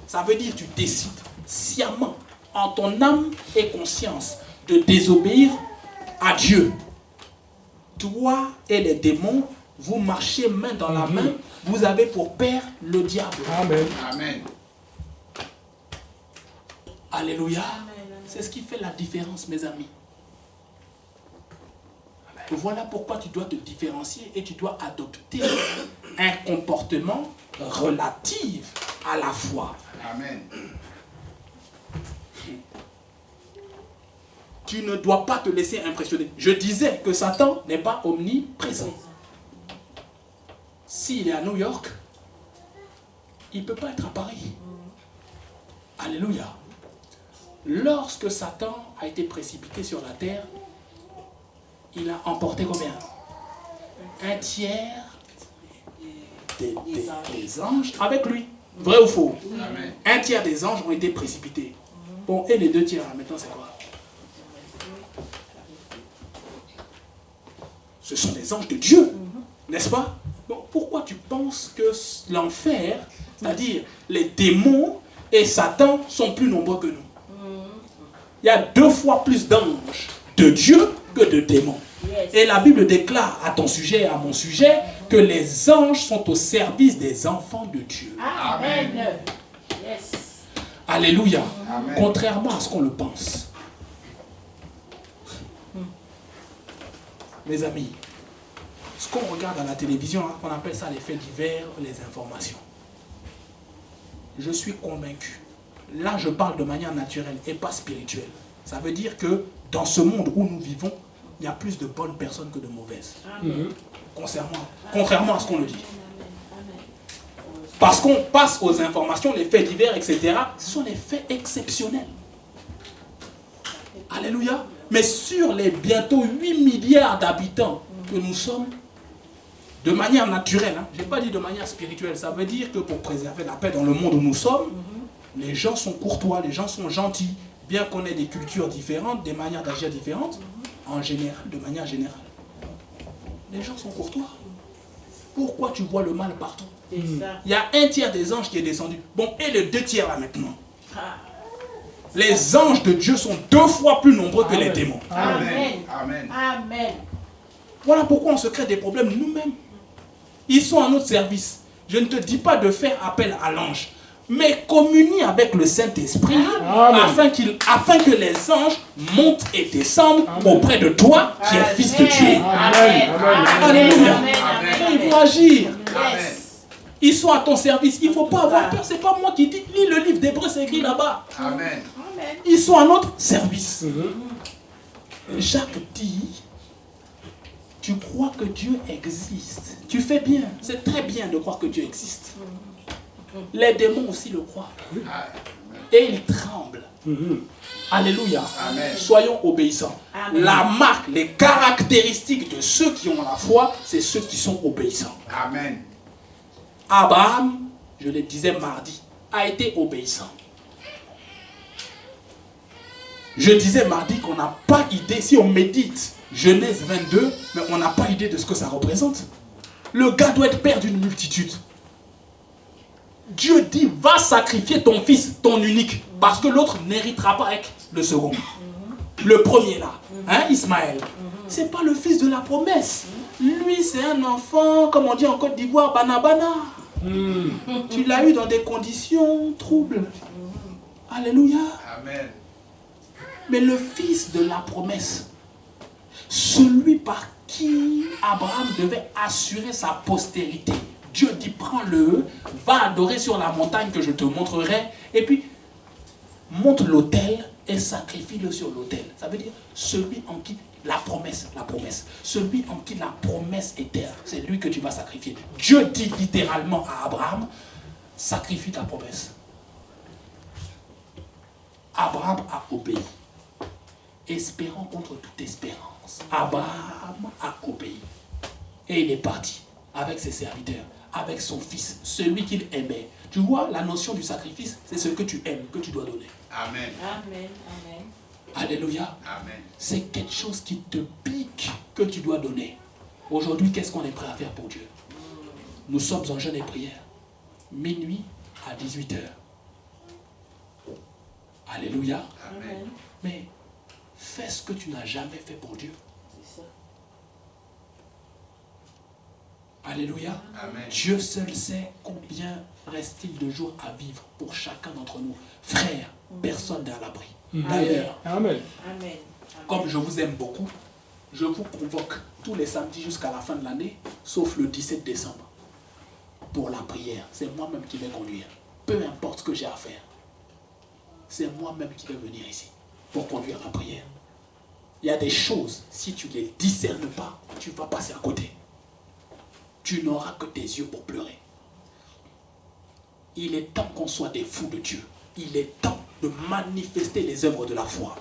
Ça veut dire que tu décides sciemment, en ton âme et conscience, de désobéir à Dieu. Toi et les démons, vous marchez main dans la main, vous avez pour père le diable. Amen. Amen. Alléluia. C'est ce qui fait la différence, mes amis. Voilà pourquoi tu dois te différencier et tu dois adopter un comportement relatif à la foi. Amen. Tu ne dois pas te laisser impressionner. Je disais que Satan n'est pas omniprésent. S'il est à New York, il ne peut pas être à Paris. Alléluia. Lorsque Satan a été précipité sur la terre, il a emporté combien? Un tiers des anges avec lui. Vrai ou faux? Amen. Un tiers des anges ont été précipités. Bon, et les deux tiers, maintenant c'est quoi? Ce sont des anges de Dieu, n'est-ce pas? Donc pourquoi tu penses que l'enfer, c'est-à-dire les démons et Satan sont plus nombreux que nous? Il y a 2 fois plus d'anges de Dieu que de démons. Et la Bible déclare à ton sujet et à mon sujet que les anges sont au service des enfants de Dieu. Amen. Yes. Alléluia. Amen. Contrairement à ce qu'on le pense. Mes amis, ce qu'on regarde à la télévision, hein, on appelle ça les faits divers, les informations. Je suis convaincu. Là, je parle de manière naturelle et pas spirituelle. Ça veut dire que dans ce monde où nous vivons, il y a plus de bonnes personnes que de mauvaises. Contrairement à ce qu'on le dit. Parce qu'on passe aux informations, les faits divers, etc. Ce sont des faits exceptionnels. Alléluia. Mais sur les bientôt 8 milliards d'habitants que nous sommes, de manière naturelle, hein, je n'ai pas dit de manière spirituelle, ça veut dire que pour préserver la paix dans le monde où nous sommes, les gens sont courtois, les gens sont gentils, bien qu'on ait des cultures différentes, des manières d'agir différentes, en général, de manière générale. Les gens sont courtois. Pourquoi tu vois le mal partout? Il y a un tiers des anges qui est descendu. Bon, et les 2 tiers là maintenant? Les anges de Dieu sont 2 fois plus nombreux que les démons. Amen. Amen. Amen. Voilà pourquoi on se crée des problèmes nous-mêmes. Ils sont à notre service. Je ne te dis pas de faire appel à l'ange, mais communie avec le Saint-Esprit afin que les anges montent et descendent auprès de toi qui es fils de Dieu. Amen. Alléluia. Amen. Ils vont agir. Amen. Ils sont à ton service. Il ne faut pas avoir peur. Ce n'est pas moi qui dis. Lis le livre d'Hébreux, c'est écrit là-bas. Amen. Ils sont à notre service. Jacques dit, tu crois que Dieu existe. Tu fais bien. C'est très bien de croire que Dieu existe. Les démons aussi le croient. Et ils tremblent. Alléluia. Amen. Soyons obéissants. Amen. La marque, les caractéristiques de ceux qui ont la foi, c'est ceux qui sont obéissants. Amen. Abraham, je le disais mardi, a été obéissant. Je disais mardi qu'on n'a pas idée, si on médite Genèse 22, mais on n'a pas idée de ce que ça représente. Le gars doit être père d'une multitude. Dieu dit, va sacrifier ton fils, ton unique, parce que l'autre n'héritera pas avec le second. Le premier là, hein, Ismaël, c'est pas le fils de la promesse. Lui, c'est un enfant, comme on dit en Côte d'Ivoire, banabana. Tu l'as eu dans des conditions troubles. Alléluia. Amen. Mais le fils de la promesse, celui par qui Abraham devait assurer sa postérité, Dieu dit, prends-le, va adorer sur la montagne que je te montrerai, et puis monte l'autel et sacrifie-le sur l'autel. Ça veut dire celui en qui la promesse, celui en qui la promesse est terre, c'est lui que tu vas sacrifier. Dieu dit littéralement à Abraham, sacrifie ta promesse. Abraham a obéi, espérant contre toute espérance. Abraham a obéi. Et il est parti avec ses serviteurs, avec son fils, celui qu'il aimait. Tu vois, la notion du sacrifice, c'est ce que tu aimes, que tu dois donner. Amen. Amen. Amen. Alléluia. Amen. C'est quelque chose qui te pique que tu dois donner. Aujourd'hui, qu'est-ce qu'on est prêt à faire pour Dieu? Nous sommes en jeûne et prière. Minuit à 18h. Alléluia. Amen. Mais fais ce que tu n'as jamais fait pour Dieu. C'est ça. Alléluia. Amen. Dieu seul sait combien reste-t-il de jours à vivre pour chacun d'entre nous. Frères, personne n'est à l'abri. D'ailleurs, Amen. Amen. comme je vous aime beaucoup, je vous convoque tous les samedis jusqu'à la fin de l'année, sauf le 17 décembre, pour la prière. C'est moi-même qui vais conduire. Peu importe ce que j'ai à faire. C'est moi-même qui vais venir ici pour conduire la prière. Il y a des choses, si tu ne les discernes pas, tu vas passer à côté. Tu n'auras que tes yeux pour pleurer. Il est temps qu'on soit des fous de Dieu. Il est temps de manifester les œuvres de la foi.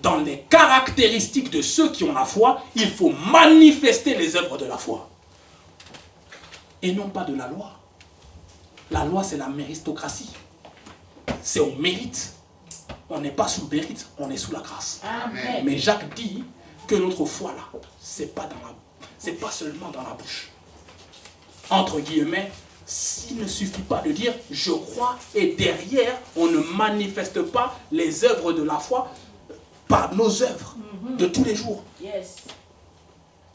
Dans les caractéristiques de ceux qui ont la foi, il faut manifester les œuvres de la foi. Et non pas de la loi. La loi, c'est la méritocratie. C'est au mérite. On n'est pas sous le mérite, on est sous la grâce. Amen. Mais Jacques dit que notre foi là, c'est pas seulement dans la bouche. Entre guillemets, s'il ne suffit pas de dire je crois et derrière on ne manifeste pas les œuvres de la foi par nos œuvres de tous les jours. Yes.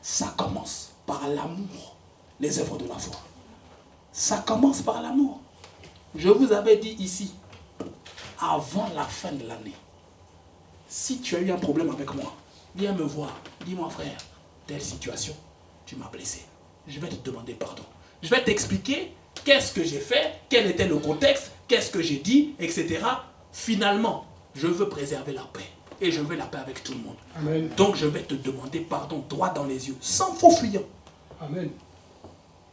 Ça commence par l'amour, les œuvres de la foi. Ça commence par l'amour. Je vous avais dit ici, avant la fin de l'année, si tu as eu un problème avec moi, viens me voir, dis-moi frère, telle situation, tu m'as blessé. Je vais te demander pardon. Je vais t'expliquer qu'est-ce que j'ai fait, quel était le contexte, qu'est-ce que j'ai dit, etc. Finalement, je veux préserver la paix. Et je veux la paix avec tout le monde. Amen. Donc je vais te demander pardon droit dans les yeux, sans faux fuyant. Amen.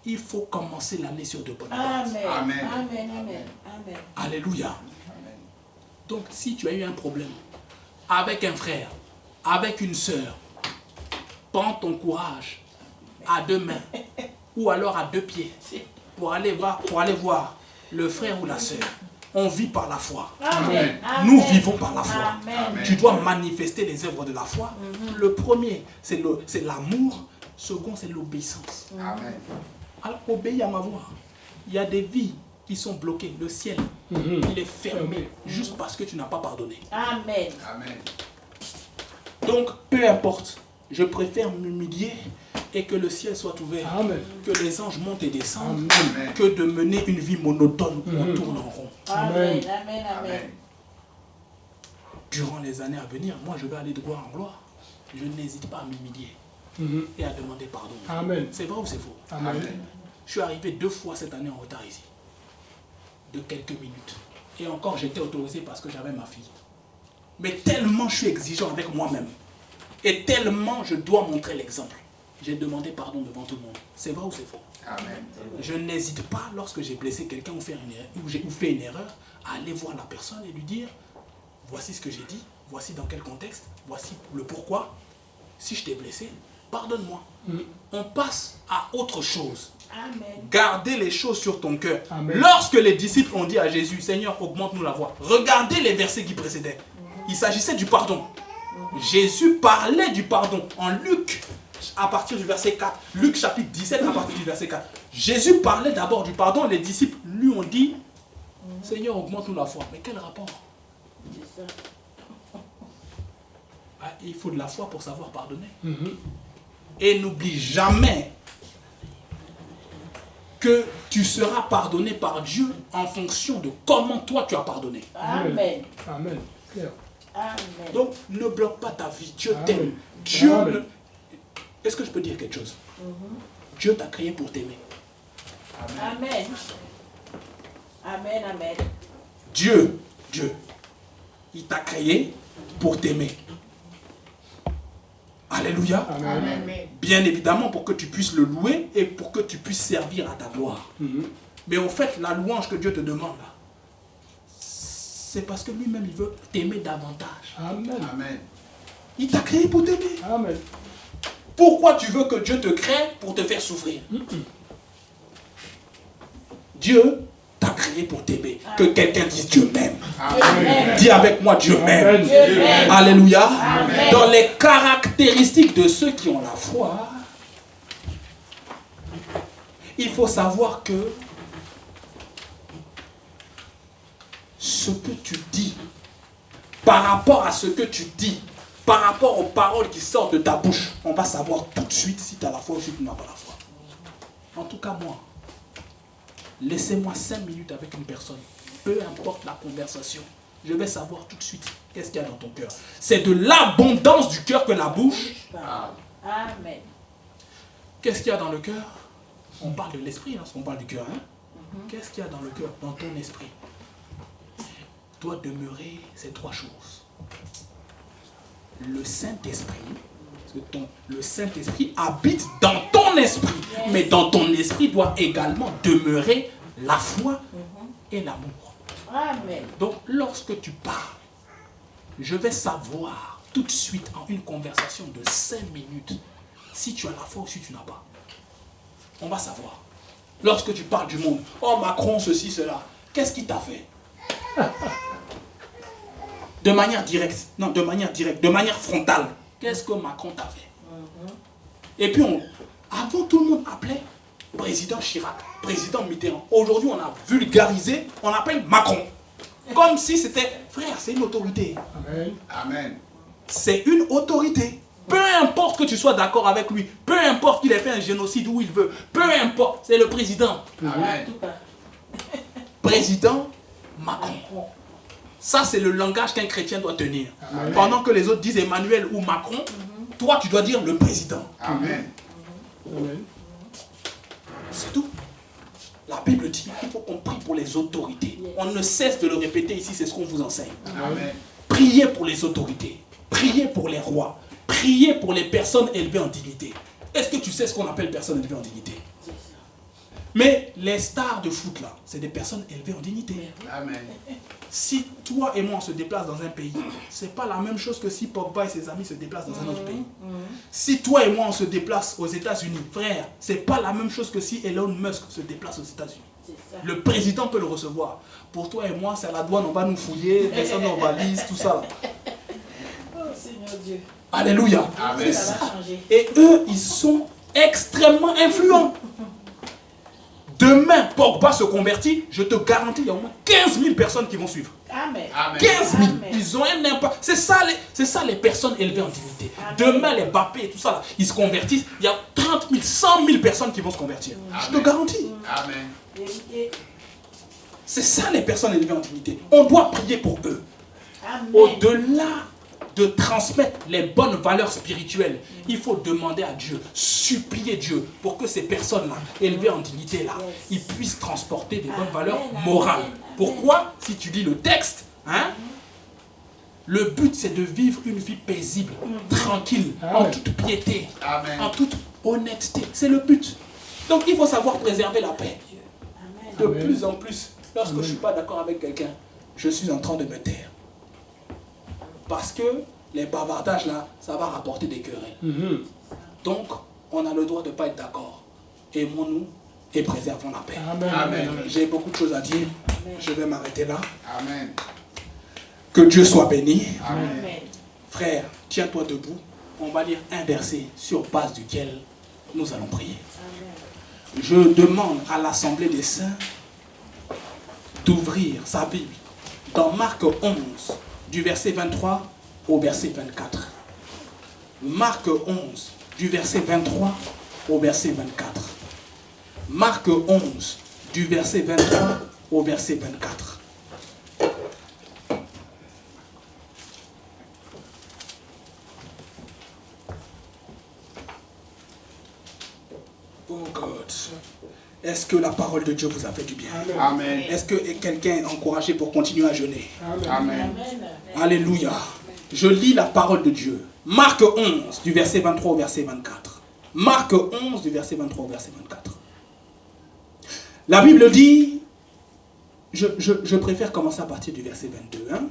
Il faut commencer l'année sur de bonnes bases. Amen. Amen. Amen. Amen. Amen. Alléluia. Donc si tu as eu un problème avec un frère, avec une sœur, prends ton courage à deux mains ou alors à deux pieds pour aller voir le frère ou la sœur. On vit par la foi. Amen. Nous vivons par la foi. Amen. Tu dois manifester les œuvres de la foi. Le premier, c'est l'amour. Second, c'est l'obéissance. Amen. Alors, obéis à ma voix. Il y a des vies qui sont bloquées. Le ciel, il est fermé juste parce que tu n'as pas pardonné. Amen. Amen. Donc, peu importe. Je préfère m'humilier et que le ciel soit ouvert. Amen. Que les anges montent et descendent. Amen. Que de mener une vie monotone où on tourne en rond. Amen. Amen. Amen. Amen. Durant les années à venir, moi, je vais aller de gloire en gloire. Je n'hésite pas à m'humilier et à demander pardon. Amen. C'est vrai ou c'est faux? Amen. Je suis arrivé 2 fois cette année en retard ici. De quelques minutes. Et encore, j'étais autorisé parce que j'avais ma fille. Mais tellement je suis exigeant avec moi-même. Et tellement je dois montrer l'exemple. J'ai demandé pardon devant tout le monde. C'est vrai ou c'est faux? Amen. Je n'hésite pas, lorsque j'ai blessé quelqu'un ou j'ai fait une erreur, à aller voir la personne et lui dire voici ce que j'ai dit, voici dans quel contexte, voici le pourquoi. Si je t'ai blessé, pardonne-moi. On passe à autre chose. Amen. Gardez les choses sur ton cœur. Amen. Lorsque les disciples ont dit à Jésus, Seigneur, augmente-nous la voix. Regardez les versets qui précédaient. Il s'agissait du pardon. Jésus parlait du pardon. En Luc, à partir du verset 4. Luc chapitre 17, à partir du verset 4. Jésus parlait d'abord du pardon. Les disciples lui ont dit, Seigneur, augmente-nous la foi. Mais quel rapport? C'est ça. Ah, il faut de la foi pour savoir pardonner. Et n'oublie jamais que tu seras pardonné par Dieu en fonction de comment toi tu as pardonné. Amen. Amen. Claire. Amen. Donc ne bloque pas ta vie. Dieu Amen. t'aime. Dieu Amen. ne- Est-ce que je peux dire quelque chose? Dieu t'a créé pour t'aimer. Amen. Amen. Amen. Dieu, il t'a créé pour t'aimer. Alléluia. Amen. Bien évidemment pour que tu puisses le louer et pour que tu puisses servir à ta gloire. Mais au fait, la louange que Dieu te demande là, c'est parce que lui-même il veut t'aimer davantage. Amen. Amen. Il t'a créé pour t'aimer. Amen. Pourquoi tu veux que Dieu te crée pour te faire souffrir? Dieu t'a créé pour t'aimer. Que quelqu'un dise Dieu m'aime. Amen. Dis avec moi, Dieu m'aime. Amen. Dieu m'aime. Alléluia. Amen. Dans les caractéristiques de ceux qui ont la foi, il faut savoir que ce que tu dis, par rapport à ce que tu dis, par rapport aux paroles qui sortent de ta bouche, on va savoir tout de suite si tu as la foi ou si tu n'as pas la foi. En tout cas, moi, laissez-moi 5 minutes avec une personne, peu importe la conversation, je vais savoir tout de suite qu'est-ce qu'il y a dans ton cœur. C'est de l'abondance du cœur que la bouche. Amen. Qu'est-ce qu'il y a dans le cœur? On parle de l'esprit, lorsqu'on parle du cœur. Hein? Qu'est-ce qu'il y a dans le cœur, dans ton esprit? Doit demeurer ces 3 choses. Le Saint-Esprit, le Saint-Esprit habite dans ton esprit, mais dans ton esprit doit également demeurer la foi et l'amour. Amen. Donc lorsque tu parles, je vais savoir tout de suite en une conversation de 5 minutes si tu as la foi ou si tu n'as pas. On va savoir. Lorsque tu parles du monde, oh Macron, ceci, cela, qu'est-ce qu'il t'a fait? De manière directe, non, de manière frontale. Qu'est-ce que Macron t'a fait? Et puis, avant tout le monde appelait président Chirac, président Mitterrand. Aujourd'hui, on a vulgarisé, on appelle Macron. Comme si c'était, frère, c'est une autorité. Amen. Amen. C'est une autorité. Peu importe que tu sois d'accord avec lui, peu importe qu'il ait fait un génocide où il veut, peu importe, c'est le président. Amen. Président Macron. Ça, c'est le langage qu'un chrétien doit tenir. Amen. Pendant que les autres disent Emmanuel ou Macron, toi, tu dois dire le président. Amen. Amen. C'est tout. La Bible dit qu'il faut qu'on prie pour les autorités. On ne cesse de le répéter ici, c'est ce qu'on vous enseigne. Amen. Priez pour les autorités. Priez pour les rois. Priez pour les personnes élevées en dignité. Est-ce que tu sais ce qu'on appelle personnes élevées en dignité? Mais les stars de foot là, c'est des personnes élevées en dignité. Amen. Si toi et moi on se déplace dans un pays, c'est pas la même chose que si Pogba et ses amis se déplacent dans un autre pays. Si toi et moi on se déplace aux États-Unis, frère, c'est pas la même chose que si Elon Musk se déplace aux États-Unis. Le président peut le recevoir. Pour toi et moi, c'est à la douane, on va nous fouiller, personne en valise, tout ça. Oh Seigneur Dieu. Alléluia. Amen. Ça va changer. Et eux, ils sont extrêmement influents. Demain, Pogba se convertit, je te garantis, il y a au moins 15 000 personnes qui vont suivre. Amen. Amen. 15 000. Amen. Ils ont un impact. C'est ça les personnes élevées en dignité. Amen. Demain, les Mbappé et tout ça, là, ils se convertissent. Il y a 30 000, 100 000 personnes qui vont se convertir. Je te Amen. garantis. Amen. Vérité. C'est ça les personnes élevées en dignité. On doit prier pour eux. Amen. Au-delà de transmettre les bonnes valeurs spirituelles, il faut demander à Dieu, supplier Dieu pour que ces personnes-là, élevées en dignité-là, ils puissent transporter des bonnes valeurs morales. Pourquoi? Si tu lis le texte, hein, le but c'est de vivre une vie paisible, tranquille, en toute piété, Amen. en toute honnêteté. C'est le but. Donc il faut savoir préserver la paix. De plus en plus, lorsque je ne suis pas d'accord avec quelqu'un, je suis en train de me taire. Parce que les bavardages là, ça va rapporter des querelles. Donc, on a le droit de ne pas être d'accord. Aimons-nous et préservons la paix. Amen. Amen. J'ai beaucoup de choses à dire. Je vais m'arrêter là. Amen. Que Dieu soit béni. Amen. Amen. Frère, tiens-toi debout. On va lire un verset sur base duquel nous allons prier. Je demande à l'Assemblée des Saints d'ouvrir sa Bible dans Marc 11, du verset 23 au verset 24. Marc 11, du verset 23 au verset 24. Marc 11, du verset 23 au verset 24. Oh God. Est-ce que la parole de Dieu vous a fait du bien? Amen. Est-ce que quelqu'un est encouragé pour continuer à jeûner? Amen. Amen. Alléluia. Je lis la parole de Dieu. Marc 11, du verset 23 au verset 24. Marc 11, du verset 23 au verset 24. La Bible dit, je préfère commencer à partir du verset 22. Hein?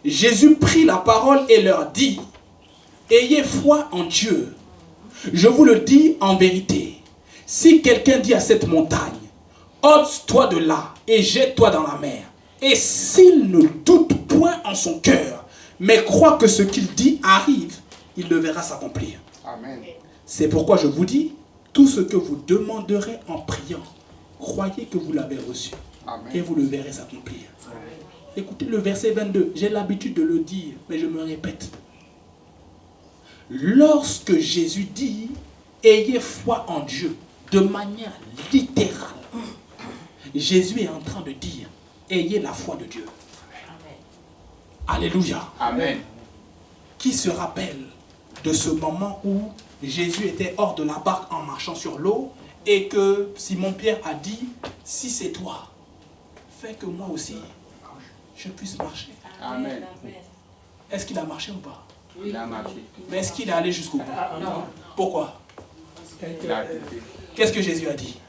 Jésus prit la parole et leur dit, ayez foi en Dieu. Je vous le dis en vérité. Si quelqu'un dit à cette montagne, ôte-toi de là et jette-toi dans la mer, Et s'il ne doute point en son cœur, mais croit que ce qu'il dit arrive, il le verra s'accomplir. Amen. C'est pourquoi je vous dis, tout ce que vous demanderez en priant, croyez que vous l'avez reçu. Amen. Et vous le verrez s'accomplir. Écoutez le verset 22, j'ai l'habitude de le dire, mais je me répète. Lorsque Jésus dit, ayez foi en Dieu, de manière littérale, Jésus est en train de dire, ayez la foi de Dieu. Alléluia. Amen. Qui se rappelle de ce moment où Jésus était hors de la barque en marchant sur l'eau et que Simon-Pierre a dit, si c'est toi, fais que moi aussi, je puisse marcher. Amen. Est-ce qu'il a marché ou pas? Il a marché. Mais est-ce qu'il est allé jusqu'au bout? Non. Pourquoi? Il a douté. Qu'est-ce que Jésus a dit?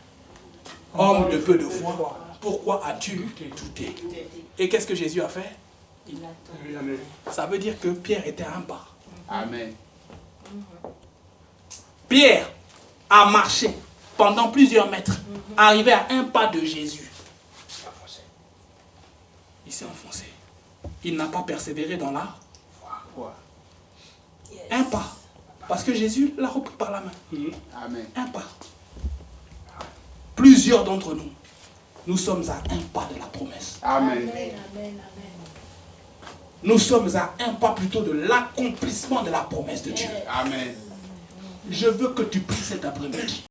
Homme de peu de foi, pourquoi as-tu douté? Et qu'est-ce que Jésus a fait? Ça veut dire que Pierre était à un pas. Amen. Pierre a marché pendant plusieurs mètres, arrivé à un pas de Jésus. Il s'est enfoncé. Il n'a pas persévéré dans la Foi. un pas. Parce que Jésus l'a repris par la main. Amen. Un pas. Plusieurs d'entre nous, nous sommes à un pas de la promesse. Amen. Nous sommes à un pas plutôt de l'accomplissement de la promesse de Dieu. Amen. Je veux que tu pries cet après-midi.